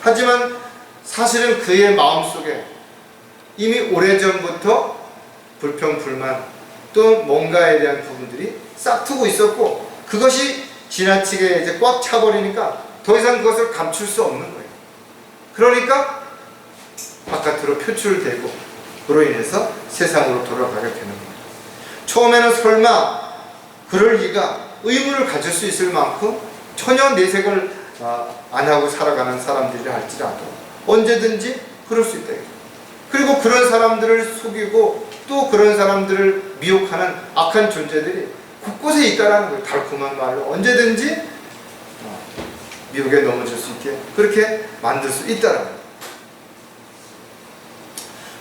하지만 사실은 그의 마음속에 이미 오래전부터 불평, 불만 또 뭔가에 대한 부분들이 싹트고 있었고, 그것이 지나치게 이제 꽉 차버리니까 더 이상 그것을 감출 수 없는 거예요. 그러니까 바깥으로 표출되고, 그로 인해서 세상으로 돌아가게 되는 거예요. 처음에는 설마 그럴 리가 의문을 가질 수 있을 만큼 전혀 내색을 안 하고 살아가는 사람들이라 할지라도 언제든지 그럴 수 있다. 그리고 그런 사람들을 속이고 또 그런 사람들을 미혹하는 악한 존재들이 곳곳에 있다라는 거예요. 달콤한 말로 언제든지 미혹에 넘어질 수 있게 그렇게 만들 수 있다라는 거예요.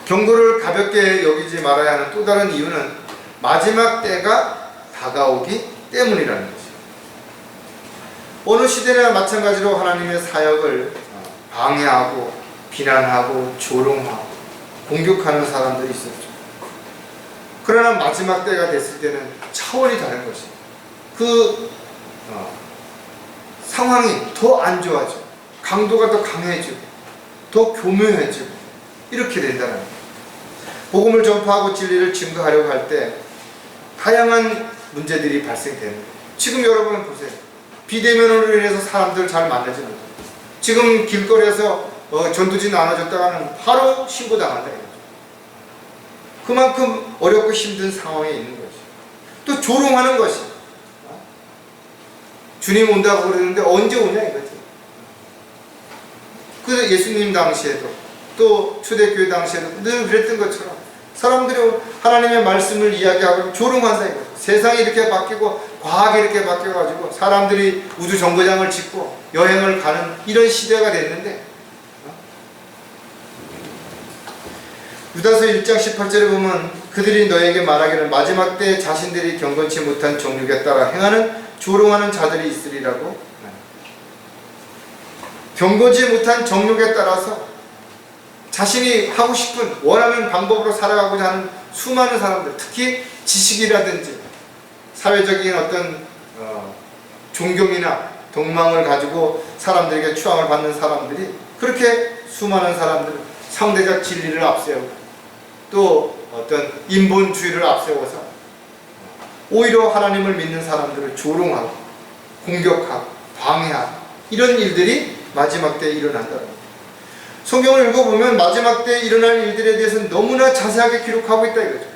경고를 가볍게 여기지 말아야 하는 또 다른 이유는 마지막 때가 다가오기 때문이라는 것이죠. 어느 시대나 마찬가지로 하나님의 사역을 방해하고 비난하고 조롱하고 공격하는 사람들이 있었죠. 그러나 마지막 때가 됐을 때는 차원이 다른 것이에요. 그 상황이 더 안 좋아지고 강도가 더 강해지고 더 교묘해지고 이렇게 된다는 거예요. 복음을 전파하고 진리를 증거하려고 할 때 다양한 문제들이 발생되는 거예요. 지금 여러분 보세요. 비대면으로 인해서 사람들 잘 만나지 못해요. 지금 길거리에서 전두지 나눠줬다가는 바로 신고당한다 이거죠. 그만큼 어렵고 힘든 상황에 있는 것이. 또 조롱하는 것이. 주님 온다고 그러는데 언제 오냐 이거죠. 그 예수님 당시에도 또 초대교회 당시에도 늘 그랬던 것처럼 사람들이 하나님의 말씀을 이야기하고 조롱한다 이거죠. 세상이 이렇게 바뀌고 과학이 이렇게 바뀌어가지고 사람들이 우주 정거장을 짓고 여행을 가는 이런 시대가 됐는데, 유다서 1장 18절에 보면 그들이 너에게 말하기를 마지막 때 자신들이 경건치 못한 정욕에 따라 행하는 조롱하는 자들이 있으리라고. 경건치 못한 정욕에 따라서 자신이 하고 싶은 원하는 방법으로 살아가고자 하는 수많은 사람들, 특히 지식이라든지 사회적인 어떤 존경이나 동망을 가지고 사람들에게 추앙을 받는 사람들이 그렇게 수많은 사람들 상대적 진리를 앞세우고 또 어떤 인본주의를 앞세워서 오히려 하나님을 믿는 사람들을 조롱하고 공격하고 방해하고 이런 일들이 마지막 때에 일어난다는 거예요. 성경을 읽어보면 마지막 때에 일어날 일들에 대해서는 너무나 자세하게 기록하고 있다 이거죠.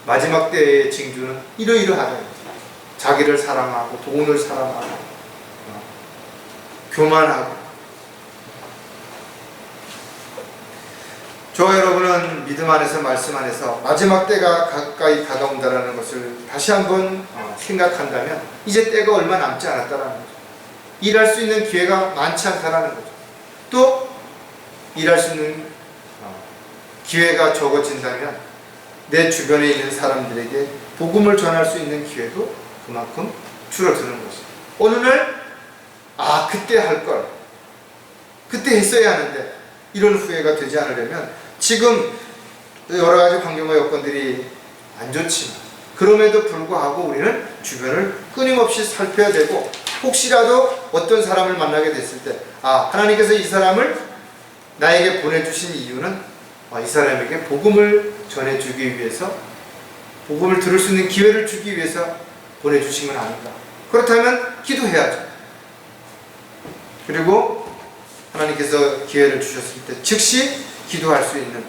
마지막 때의 징조는 이러이러하다. 자기를 사랑하고 돈을 사랑하고 교만하고. 저와 여러분은 믿음 안에서 말씀 안에서 마지막 때가 가까이 다가온다는 것을 다시 한번 생각한다면 이제 때가 얼마 남지 않았다는 거죠. 일할 수 있는 기회가 많지 않다는 거죠. 또 일할 수 있는 기회가 적어진다면 내 주변에 있는 사람들에게 복음을 전할 수 있는 기회도 그만큼 줄어드는 것이죠. 어느 날 그때 할 걸, 그때 했어야 하는데 이런 후회가 되지 않으려면 지금 여러 가지 환경과 여건들이 안 좋지만 그럼에도 불구하고 우리는 주변을 끊임없이 살펴야 되고, 혹시라도 어떤 사람을 만나게 됐을 때 하나님께서 이 사람을 나에게 보내주신 이유는 이 사람에게 복음을 전해주기 위해서, 복음을 들을 수 있는 기회를 주기 위해서 보내주신 건 아닌가. 그렇다면 기도해야죠. 그리고 하나님께서 기회를 주셨을 때 즉시 기도할 수 있는,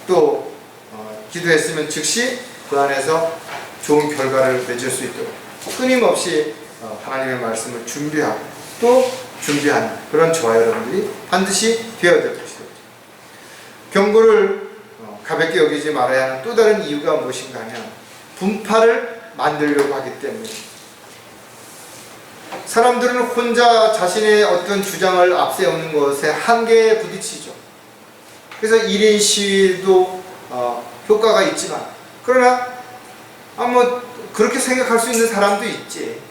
또 기도했으면 즉시 그 안에서 좋은 결과를 맺을 수 있도록 끊임없이 하나님의 말씀을 준비하고 또 준비하는 그런 저와 여러분들이 반드시 되어야 될 것이죠. 경고를 가볍게 여기지 말아야 하는 또 다른 이유가 무엇인가 하면 분파를 만들려고 하기 때문에, 사람들은 혼자 자신의 어떤 주장을 앞세우는 것에 한계에 부딪히죠. 그래서 1인 시위도 효과가 있지만, 그러나 그렇게 생각할 수 있는 사람도 있지.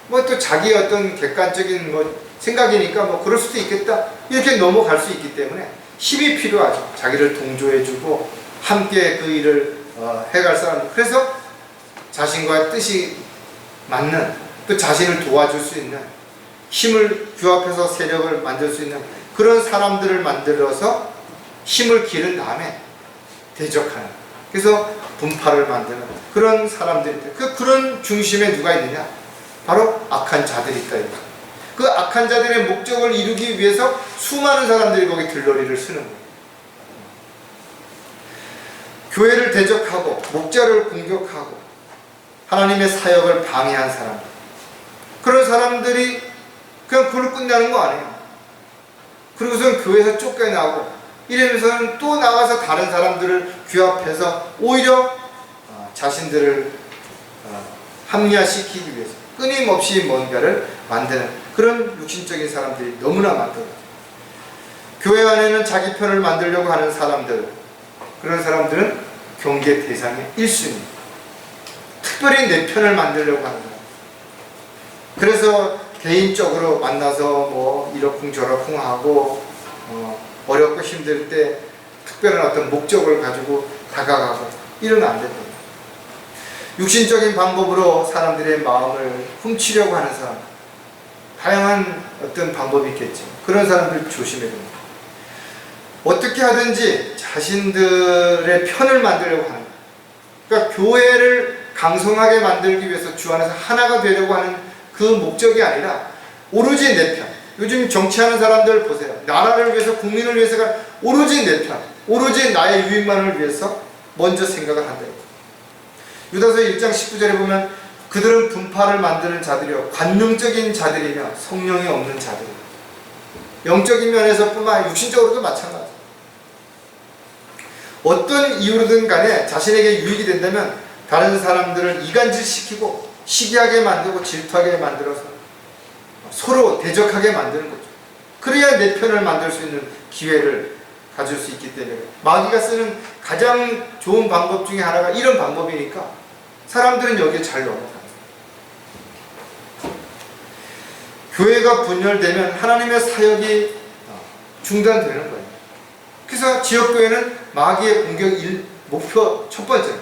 또 자기의 어떤 객관적인 생각이니까 그럴 수도 있겠다 이렇게 넘어갈 수 있기 때문에 힘이 필요하죠. 자기를 동조해주고 함께 그 일을 해갈 사람, 그래서 자신과 뜻이 맞는, 또 자신을 도와줄 수 있는, 힘을 규합해서 세력을 만들 수 있는 그런 사람들을 만들어서 힘을 기른 다음에 대적하는, 그래서 분파를 만드는 그런 사람들이 있다. 그런 중심에 누가 있느냐? 바로 악한 자들이 있다. 그 악한 자들의 목적을 이루기 위해서 수많은 사람들이 거기 들러리를 쓰는 거예요. 교회를 대적하고 목자를 공격하고 하나님의 사역을 방해한 사람, 그런 사람들이 그냥 그걸로 끝나는 거 아니에요. 그리고선 교회에서 쫓겨나고 이러면서는 또 나가서 다른 사람들을 규합해서 오히려 자신들을 합리화시키기 위해서 끊임없이 뭔가를 만드는 그런 육신적인 사람들이 너무나 많더라고요. 교회 안에는 자기 편을 만들려고 하는 사람들, 그런 사람들은 경계 대상의 1순위, 특별히 내 편을 만들려고 하는 사람. 그래서 개인적으로 만나서 뭐 이러쿵저러쿵 하고 어렵고 힘들 때 특별한 어떤 목적을 가지고 다가가고 이러면 안 된다. 육신적인 방법으로 사람들의 마음을 훔치려고 하는 사람, 다양한 어떤 방법이 있겠죠. 그런 사람들 조심해야 됩니다. 어떻게 하든지 자신들의 편을 만들려고 하는, 그러니까 교회를 강성하게 만들기 위해서 주 안에서 하나가 되려고 하는 그 목적이 아니라 오로지 내 편. 요즘 정치하는 사람들 보세요. 나라를 위해서, 국민을 위해서가 오로지 내 편, 오로지 나의 유익만을 위해서 먼저 생각을 한다. 유다서 1장 19절에 보면 그들은 분파를 만드는 자들이요 관능적인 자들이며 성령이 없는 자들. 영적인 면에서 뿐만 아니라 육신적으로도 마찬가지. 어떤 이유로든 간에 자신에게 유익이 된다면 다른 사람들을 이간질시키고 시기하게 만들고 질투하게 만들어서 서로 대적하게 만드는 거죠. 그래야 내 편을 만들 수 있는 기회를 가질 수 있기 때문에 마귀가 쓰는 가장 좋은 방법 중에 하나가 이런 방법이니까 사람들은 여기에 잘 넘어가요. 교회가 분열되면 하나님의 사역이 중단되는 거예요. 그래서 지역교회는 마귀의 공격 목표 첫 번째,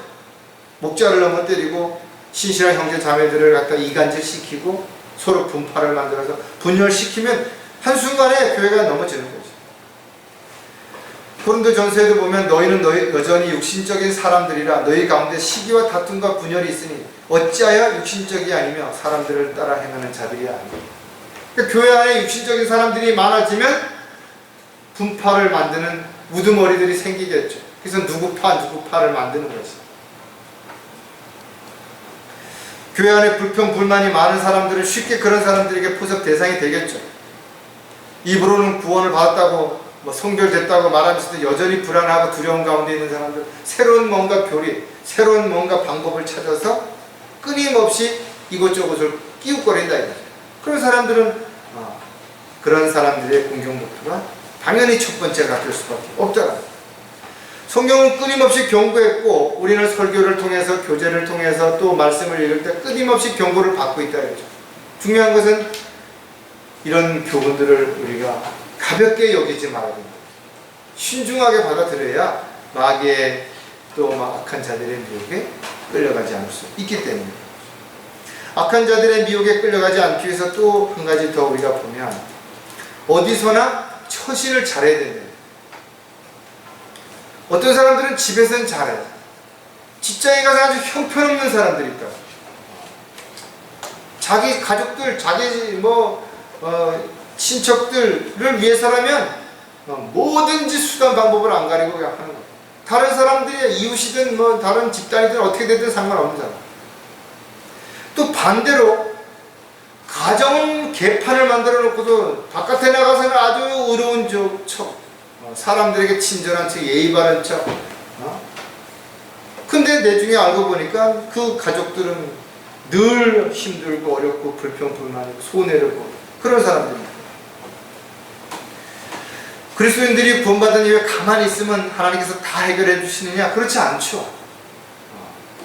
목자를 넘어뜨리고 신실한 형제 자매들을 갖다 이간질시키고 서로 분파를 만들어서 분열시키면 한순간에 교회가 넘어지는 거죠. 고린도전서에도 보면 너희는 여전히 육신적인 사람들이라 너희 가운데 시기와 다툼과 분열이 있으니 어찌하여 육신적이 아니며 사람들을 따라 행하는 자들이 아니냐. 그러니까 교회 안에 육신적인 사람들이 많아지면 분파를 만드는 우두머리들이 생기겠죠. 그래서 누구 파를 만드는 거지. 교회 안에 불평, 불만이 많은 사람들은 쉽게 그런 사람들에게 포섭 대상이 되겠죠. 입으로는 구원을 받았다고 성결됐다고 말하면서도 여전히 불안하고 두려운 가운데 있는 사람들, 새로운 뭔가 교리, 새로운 뭔가 방법을 찾아서 끊임없이 이곳저곳을 끼웃거린다 이거죠. 그런 사람들은 그런 사람들의 공격 목표가 당연히 첫 번째가 될 수밖에 없잖아요. 성경은 끊임없이 경고했고 우리는 설교를 통해서, 교제를 통해서 또 말씀을 읽을 때 끊임없이 경고를 받고 있다 이거죠. 중요한 것은 이런 교훈들을 우리가 가볍게 여기지 말아야 됩니다. 신중하게 받아들여야 마귀의 또 악한 자들의 미혹에 끌려가지 않을 수 있기 때문에, 악한 자들의 미혹에 끌려가지 않기 위해서 또 한 가지 더 우리가 보면 어디서나 처신을 잘해야 된다. 어떤 사람들은 집에서는 잘해요. 직장에 가서 아주 형편없는 사람들이 있다. 자기 가족들, 자기 친척들을 위해서라면 뭐든지 수단 방법을 안 가리고 그냥 하는 거예요. 다른 사람들이 이웃이든 다른 집단이든 어떻게 되든 상관없는 사람. 또 반대로 가정 개판을 만들어 놓고도 바깥에 나가서는 아주 의로운 척, 사람들에게 친절한 척, 예의 바른 척. 근데 나중에 알고 보니까 그 가족들은 늘 힘들고 어렵고 불평불만이고 손해를 보고 그런 사람들입니다. 그리스도인들이 구원받은 이후에 가만히 있으면 하나님께서 다 해결해 주시느냐? 그렇지 않죠.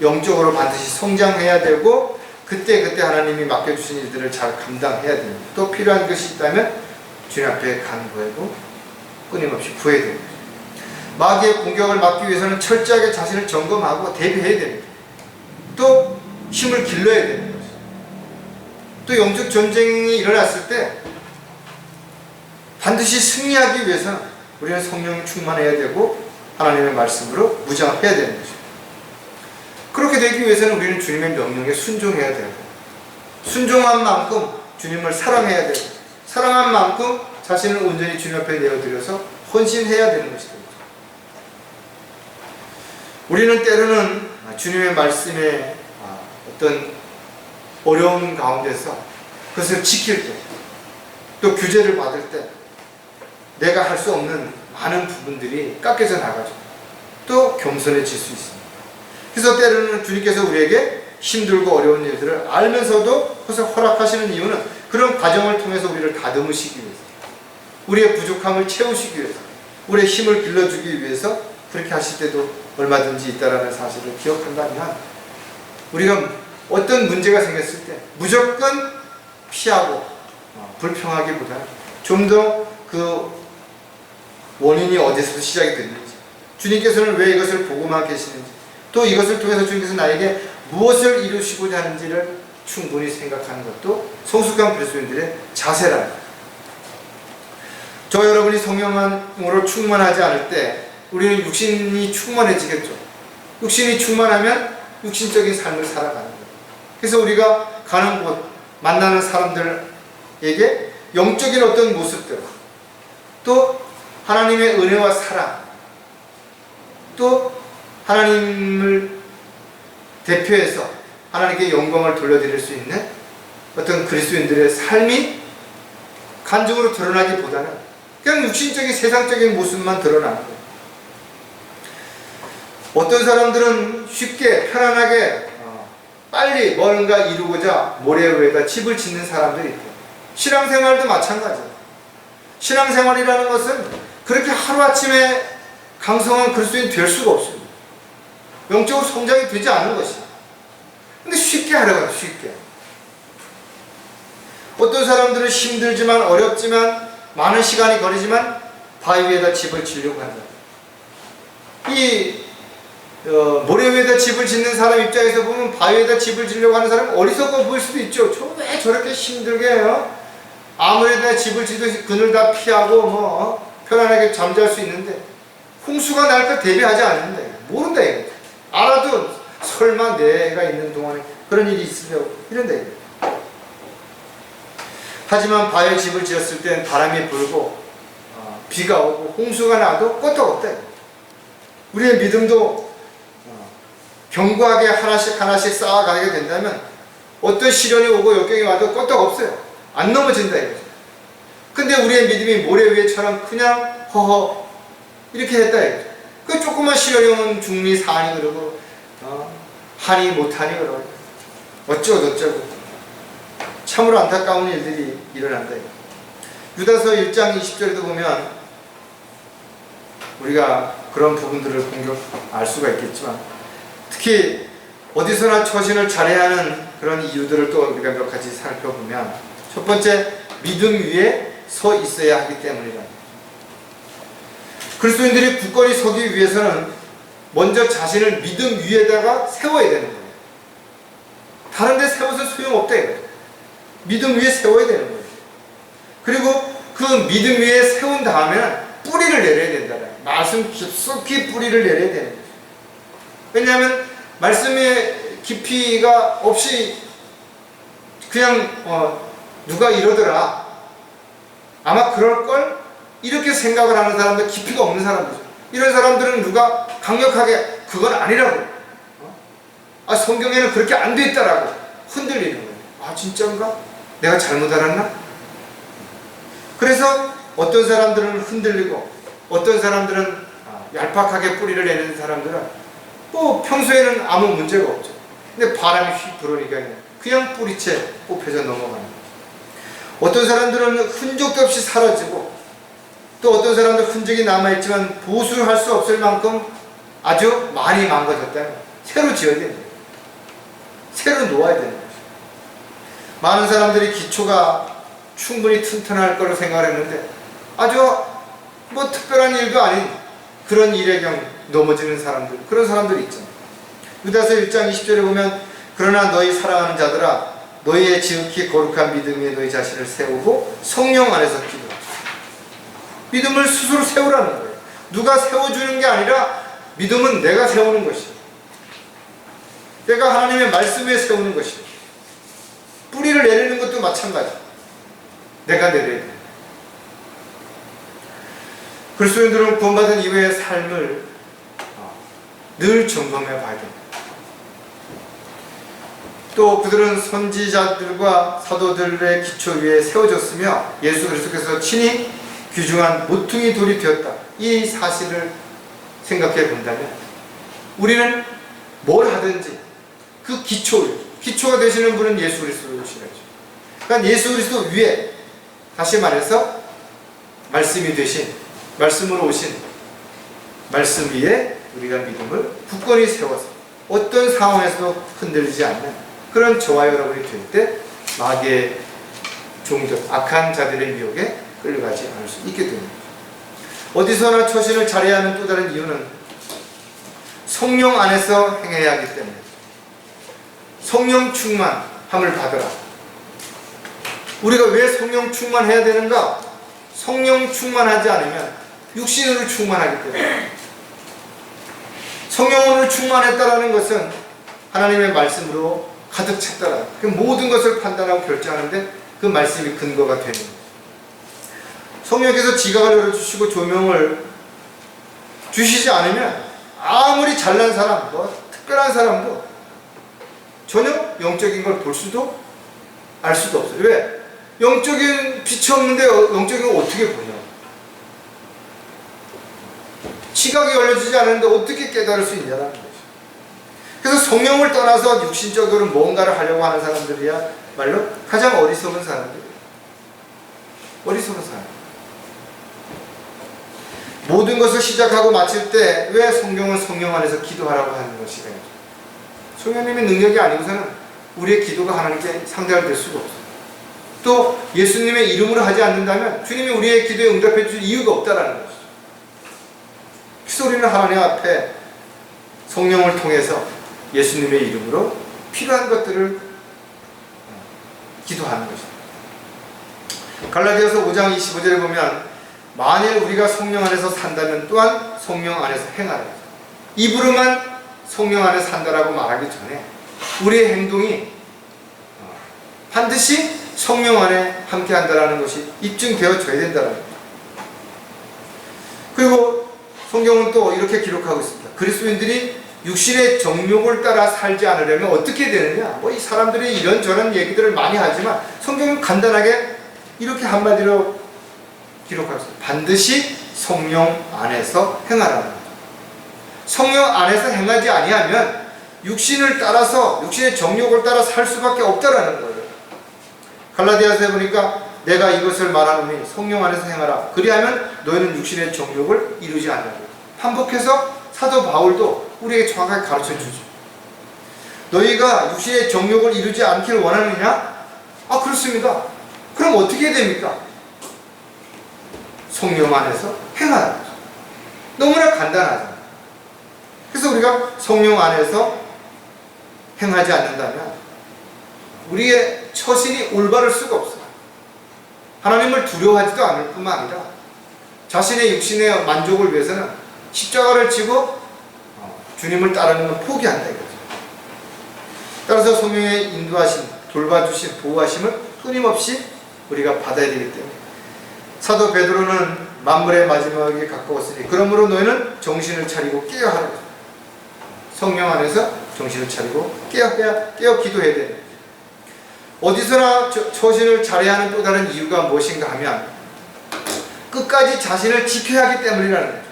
영적으로 반드시 성장해야 되고 그때 하나님이 맡겨주신 일들을 잘 감당해야 됩니다. 또 필요한 것이 있다면 주님 앞에 간구하고 끊임없이 구해야 됩니다. 마귀의 공격을 막기 위해서는 철저하게 자신을 점검하고 대비해야 됩니다. 또 힘을 길러야 되는 거죠. 또 영적 전쟁이 일어났을 때 반드시 승리하기 위해서는 우리는 성령 충만해야 되고 하나님의 말씀으로 무장해야 되는 것입니다. 그렇게 되기 위해서는 우리는 주님의 명령에 순종해야 되고, 순종한 만큼 주님을 사랑해야 되고, 사랑한 만큼 자신을 온전히 주님 앞에 내어드려서 헌신해야 되는 것이다. 우리는 때로는 주님의 말씀에 어떤 어려운 가운데서 그것을 지킬 때, 또 규제를 받을 때 내가 할 수 없는 많은 부분들이 깎여져 나가죠. 또 겸손해질 수 있습니다. 그래서 때로는 주님께서 우리에게 힘들고 어려운 일들을 알면서도 그것을 허락하시는 이유는 그런 과정을 통해서 우리를 다듬으시기 위해서, 우리의 부족함을 채우시기 위해서, 우리의 힘을 길러주기 위해서 그렇게 하실 때도 얼마든지 있다라는 사실을 기억한다면, 우리가 어떤 문제가 생겼을 때 무조건 피하고 불평하기보다는 좀 더 그 원인이 어디서 시작이 됐는지, 주님께서는 왜 이것을 보고만 계시는지, 또 이것을 통해서 주님께서 나에게 무엇을 이루시고자 하는지를 충분히 생각하는 것도 성숙한 그리스도인들의 자세랍니다. 저 여러분이 성령으로 충만하지 않을 때 우리는 육신이 충만해지겠죠. 육신이 충만하면 육신적인 삶을 살아가는 거예요. 그래서 우리가 가는 곳, 만나는 사람들에게 영적인 어떤 모습들, 또 하나님의 은혜와 사랑, 또 하나님을 대표해서 하나님께 영광을 돌려드릴 수 있는 어떤 그리스도인들의 삶이 간증으로 드러나기보다는 그냥 육신적인 세상적인 모습만 드러나는 거예요. 어떤 사람들은 쉽게 편안하게 빨리 뭔가 이루고자 모래 위에다 집을 짓는 사람들이 있고, 신앙생활도 마찬가지예요. 신앙생활이라는 것은 그렇게 하루아침에 강성한 그리스도인 될 수가 없습니다. 영적으로 성장이 되지 않은 것이에요. 근데 쉽게 하려고 해요. 쉽게. 어떤 사람들은 힘들지만 어렵지만 많은 시간이 걸리지만 바위 위에다 집을 지으려고 한다. 이 모래 위에다 집을 짓는 사람 입장에서 보면 바위 위에다 집을 지으려고 하는 사람은 어리석어 보일 수도 있죠. 왜 저렇게 힘들게 해요? 아무래도 집을 지도 그늘 다 피하고 편안하게 잠잘 수 있는데 홍수가 날 걸 대비하지 않는다. 모른다 이거. 알아도 설마 내가 있는 동안에 그런 일이 있으려고 이런다 이거. 하지만 바위에 집을 지었을 땐 바람이 불고 비가 오고 홍수가 나도 끄떡없다. 우리의 믿음도 견고하게 하나씩 하나씩 쌓아가게 된다면 어떤 시련이 오고 역경이 와도 끄떡없어요. 안 넘어진다 이거죠. 근데 우리의 믿음이 모래 위에처럼 그냥 허허 이렇게 했다 이거죠. 그 조그만 시련이 오면 중리 사하니 그러고 하니 못하니 그러고 어쩌고 참으로 안타까운 일들이 일어난다 이거. 유다서 1장 20절에도 보면 우리가 그런 부분들을 알 수가 있겠지만, 특히 어디서나 처신을 잘해야 하는 그런 이유들을 또 우리가 몇 가지 살펴보면, 첫 번째, 믿음 위에 서 있어야 하기 때문이다. 그리스도인들이 굳건히 서기 위해서는 먼저 자신을 믿음 위에다가 세워야 되는 거예요. 다른 데 세워서 소용없다 이거예요. 믿음 위에 세워야 되는 거예요. 그리고 그 믿음 위에 세운 다음에는 뿌리를 내려야 된다는, 말씀 깊숙이 뿌리를 내려야 되는 거죠. 왜냐하면 말씀의 깊이가 없이 그냥 누가 이러더라, 아마 그럴걸, 이렇게 생각을 하는 사람들, 깊이가 없는 사람들이죠. 이런 사람들은 누가 강력하게 그건 아니라고, 성경에는 그렇게 안 돼 있다라고 흔들리는 거예요. 아 진짜인가? 내가 잘못 알았나? 그래서 어떤 사람들은 흔들리고 어떤 사람들은 얄팍하게 뿌리를 내는 사람들은 뭐 평소에는 아무 문제가 없죠. 근데 바람이 휙 불으니까 그냥 뿌리채 뽑혀서 넘어가는 거죠. 어떤 사람들은 흔적도 없이 사라지고, 또 어떤 사람들 흔적이 남아있지만 보수를 할 수 없을 만큼 아주 많이 망가졌다면 새로 지어야 되는 거예요. 새로 놓아야 되는 거죠. 많은 사람들이 기초가 충분히 튼튼할 거로 생각했는데 아주 뭐 특별한 일도 아닌 그런 일에 그냥 넘어지는 사람들, 그런 사람들이 있잖아요. 유다서 1장 20절에 보면, 그러나 너희 사랑하는 자들아, 너희의 지극히 거룩한 믿음 위에 너희 자신을 세우고 성령 안에서 기도하라. 믿음을 스스로 세우라는 거예요. 누가 세워주는 게 아니라 믿음은 내가 세우는 것이에요. 내가 하나님의 말씀 위에 세우는 것이에요. 뿌리를 내리는 것도 마찬가지. 내가 내려야 돼. 그리스도인들은 구원받은 이후의 삶을 늘 점검해 봐야 됩니다. 또 그들은 선지자들과 사도들의 기초 위에 세워졌으며 예수 그리스도께서 친히 귀중한 모퉁이 돌이 되었다. 이 사실을 생각해 본다면 우리는 뭘 하든지 그 기초가 되시는 분은 예수 그리스도시라죠. 그러니까 예수 그리스도 위에, 다시 말해서 말씀이 되신, 말씀으로 오신 말씀 위에 우리가 믿음을 굳건히 세워서 어떤 상황에서도 흔들리지 않는 그런 저와 여러분이 될 때 마귀의 종들, 악한 자들의 미혹에 끌려가지 않을 수 있게 됩니다. 어디서나 처신을 잘해야 하는 또 다른 이유는 성령 안에서 행해야 하기 때문에 성령 충만함을 받으라. 우리가 왜 성령 충만해야 되는가? 성령 충만하지 않으면 육신으로 충만하기 때문에. 성령으로 충만했다라는 것은 하나님의 말씀으로 가득 찼다라. 그 모든 것을 판단하고 결정하는데 그 말씀이 근거가 되는 거예요. 성령께서 지각을 열어주시고 조명을 주시지 않으면 아무리 잘난 사람, 특별한 사람도 전혀 영적인 걸 볼 수도 알 수도 없어요. 왜? 영적인 빛이 없는데 영적인 걸 어떻게 보냐? 지각이 열려지지 않는데 어떻게 깨달을 수 있냐라는 거죠. 그래서 성령을 떠나서 육신적으로 뭔가를 하려고 하는 사람들이야 말로 가장 어리석은 사람들이에요. 어리석은 사람. 모든 것을 시작하고 마칠 때 왜 성경은 성령 안에서 기도하라고 하는 것이래요? 성령님의 능력이 아니고서는 우리의 기도가 하나님께 상대할 수가 없어요. 또 예수님의 이름으로 하지 않는다면 주님이 우리의 기도에 응답해 줄 이유가 없다라는 것이죠. 그래서 우리는 하나님 앞에 성령을 통해서 예수님의 이름으로 필요한 것들을 기도하는 것입니다. 갈라디아서 5장 25절에 보면 만일 우리가 성령 안에서 산다면 또한 성령 안에서 행하라. 입으로만 성령 안에서 산다라고 말하기 전에 우리의 행동이 반드시 성령 안에 함께 한다라는 것이 입증되어져야 된다는 겁니다. 그리고 성경은 또 이렇게 기록하고 있습니다. 그리스도인들이 육신의 정욕을 따라 살지 않으려면 어떻게 되느냐? 이 사람들이 이런저런 얘기들을 많이 하지만 성경은 간단하게 이렇게 한마디로 기록하고 있습니다. 반드시 성령 안에서 행하라는 거죠. 성령 안에서 행하지 아니하면 육신을 따라서, 육신의 정욕을 따라 살 수밖에 없다라는 거예요. 갈라디아서에 보니까 내가 이것을 말하노니 성령 안에서 행하라. 그리하면 너희는 육신의 정욕을 이루지 않는다. 반복해서 사도 바울도 우리에게 정확하게 가르쳐 주죠. 너희가 육신의 정욕을 이루지 않기를 원하느냐? 아, 그렇습니다. 그럼 어떻게 해야 됩니까? 성령 안에서 행하라. 너무나 간단하죠. 그래서 우리가 성령 안에서 행하지 않는다면 우리의 처신이 올바를 수가 없어요. 하나님을 두려워하지도 않을 뿐만 아니라 자신의 육신의 만족을 위해서는 십자가를 지고 주님을 따르는 건 포기한다 이거죠. 따라서 성령의 인도하심, 돌봐주심, 보호하심을 끊임없이 우리가 받아야 되기 때문에 사도 베드로는 만물의 마지막에 가까웠으니 그러므로 너희는 정신을 차리고 깨어 하라. 성령 안에서 정신을 차리고 깨어 기도해야 돼요. 어디서나 처신을 잘해야 하는 또 다른 이유가 무엇인가 하면 끝까지 자신을 지켜야 하기 때문이라는 거죠.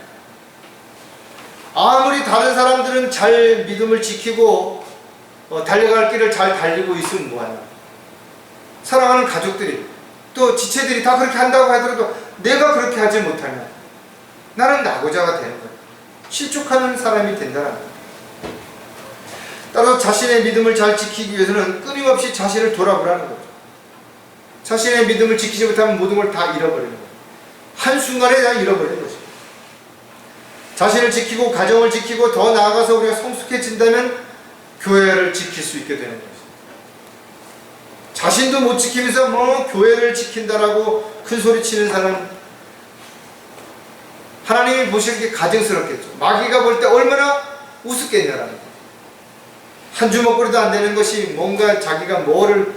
아무리 다른 사람들은 잘 믿음을 지키고 달려갈 길을 잘 달리고 있으면 뭐하냐. 사랑하는 가족들이 또 지체들이 다 그렇게 한다고 하더라도 내가 그렇게 하지 못하면 나는 낙오자가 되는 거예요. 실족하는 사람이 된다는 거예요. 따라서 자신의 믿음을 잘 지키기 위해서는 끊임없이 자신을 돌아보라는 거죠. 자신의 믿음을 지키지 못하면 모든 걸 다 잃어버리는 거예요. 한순간에 다 잃어버리는 거죠. 자신을 지키고 가정을 지키고 더 나아가서 우리가 성숙해진다면 교회를 지킬 수 있게 되는 거죠. 자신도 못 지키면서 교회를 지킨다라고 큰 소리 치는 사람 하나님이 보시기에 가증스럽겠죠. 마귀가 볼 때 얼마나 우습겠냐라는 거예요. 한 주먹거리도 안 되는 것이 뭔가 자기가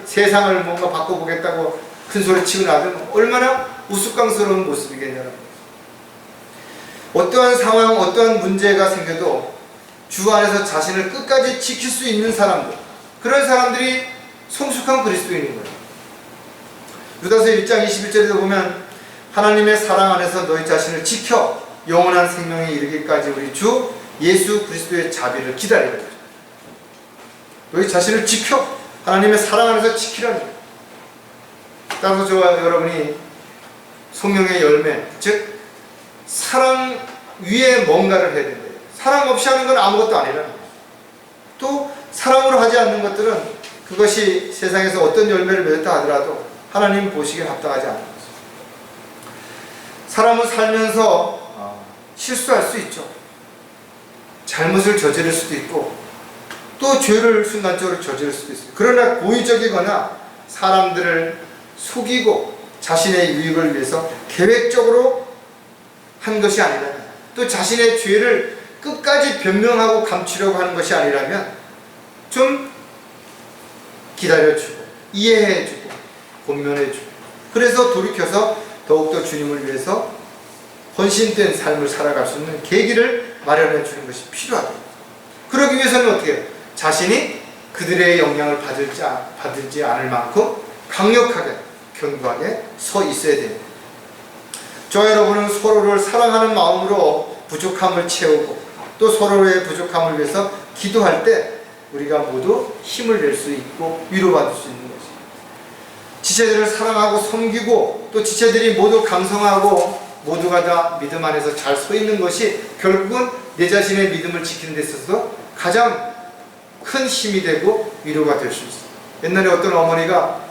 세상을 뭔가 바꿔보겠다고 큰 소리 치고 나면 얼마나 우스꽝스러운 모습이겠냐라는 거예요. 어떠한 상황, 어떠한 문제가 생겨도 주 안에서 자신을 끝까지 지킬 수 있는 사람들, 그런 사람들이 성숙한 그리스도인인 거예요. 유다서 1장 21절에도 보면 하나님의 사랑 안에서 너희 자신을 지켜 영원한 생명에 이르기까지 우리 주 예수 그리스도의 자비를 기다리라. 너희 자신을 지켜 하나님의 사랑 안에서 지키라는 거예요. 따라서 저와 여러분이 성령의 열매, 즉 사랑 위에 뭔가를 해야 된다. 사랑 없이 하는 건 아무것도 아니라는 거예요. 또 사랑으로 하지 않는 것들은 그것이 세상에서 어떤 열매를 맺었다 하더라도 하나님 보시기에 합당하지 않는 거죠. 사람은 살면서 실수할 수 있죠. 잘못을 저지를 수도 있고 또 죄를 순간적으로 저지를 수도 있어요. 그러나 고의적이거나 사람들을 속이고 자신의 유익을 위해서 계획적으로 한 것이 아니라면, 또 자신의 죄를 끝까지 변명하고 감추려고 하는 것이 아니라면 좀 기다려주고 이해해주고 권면해주고, 그래서 돌이켜서 더욱더 주님을 위해서 헌신된 삶을 살아갈 수 있는 계기를 마련해 주는 것이 필요하다. 그러기 위해서는 어떻게 해요? 자신이 그들의 영향을 받지 않을 만큼 강력하게 견고하게 서 있어야 됩니다. 저와 여러분은 서로를 사랑하는 마음으로 부족함을 채우고 또 서로의 부족함을 위해서 기도할 때 우리가 모두 힘을 낼 수 있고 위로받을 수 있는 것입니다. 지체들을 사랑하고 섬기고 또 지체들이 모두 강성하고 모두가 다 믿음 안에서 잘 서 있는 것이 결국은 내 자신의 믿음을 지키는 데 있어서 가장 큰 힘이 되고 위로가 될 수 있어요. 옛날에 어떤 어머니가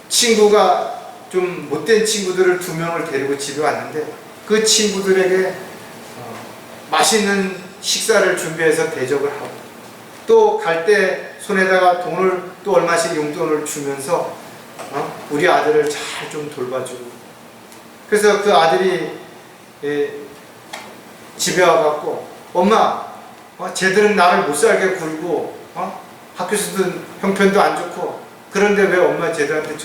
친구가 좀 못된 친구들을 2명을 데리고 집에 왔는데 그 친구들에게 맛있는 식사를 준비해서 대접을 하고 또 갈 때 손에다가 돈을 또 얼마씩 용돈을 주면서 우리 아들을 잘 좀 돌봐주고, 그래서 그 아들이 집에 와갖고 엄마 쟤들은 나를 못 살게 굴고 학교에서도 형편도 안 좋고 그런데 왜 엄마 쟤들한테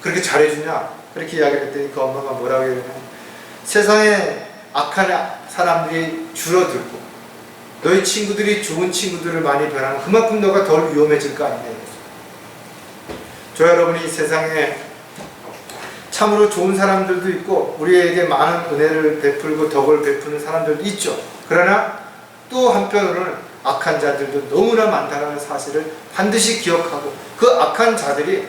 그렇게 잘해주냐, 그렇게 이야기를 했더니 그 엄마가 뭐라고 얘기하냐면 세상에 악한 사람들이 줄어들고 너희 친구들이 좋은 친구들을 많이 변하면 그만큼 너가 덜 위험해질 거 아니냐. 저 여러분이 이 세상에 참으로 좋은 사람들도 있고 우리에게 많은 은혜를 베풀고 덕을 베푸는 사람들도 있죠. 그러나 또 한편으로는 악한 자들도 너무나 많다는 사실을 반드시 기억하고, 그 악한 자들이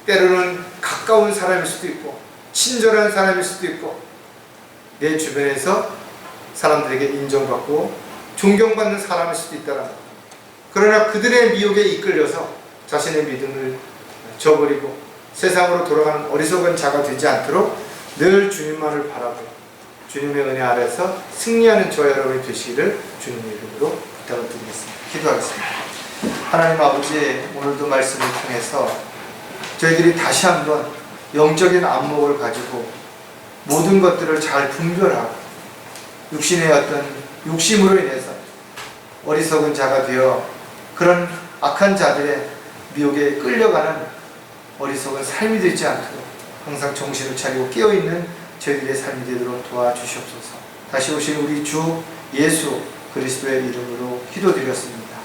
때로는 가까운 사람일 수도 있고 친절한 사람일 수도 있고 내 주변에서 사람들에게 인정받고 존경받는 사람일 수도 있다는 것. 그러나 그들의 미혹에 이끌려서 자신의 믿음을 저버리고 세상으로 돌아가는 어리석은 자가 되지 않도록 늘 주님만을 바라고 주님의 은혜 아래서 승리하는 저 여러분이 되시기를 주님의 이름으로 부탁을 드리겠습니다. 기도하겠습니다. 하나님 아버지, 오늘도 말씀을 통해서 저희들이 다시 한번 영적인 안목을 가지고 모든 것들을 잘 분별하고 육신의 어떤 욕심으로 인해서 어리석은 자가 되어 그런 악한 자들의 미혹에 끌려가는 어리석은 삶이 되지 않도록 항상 정신을 차리고 깨어있는 저희들의 삶이 되도록 도와주시옵소서. 다시 오신 우리 주 예수 그리스도의 이름으로 기도드렸습니다.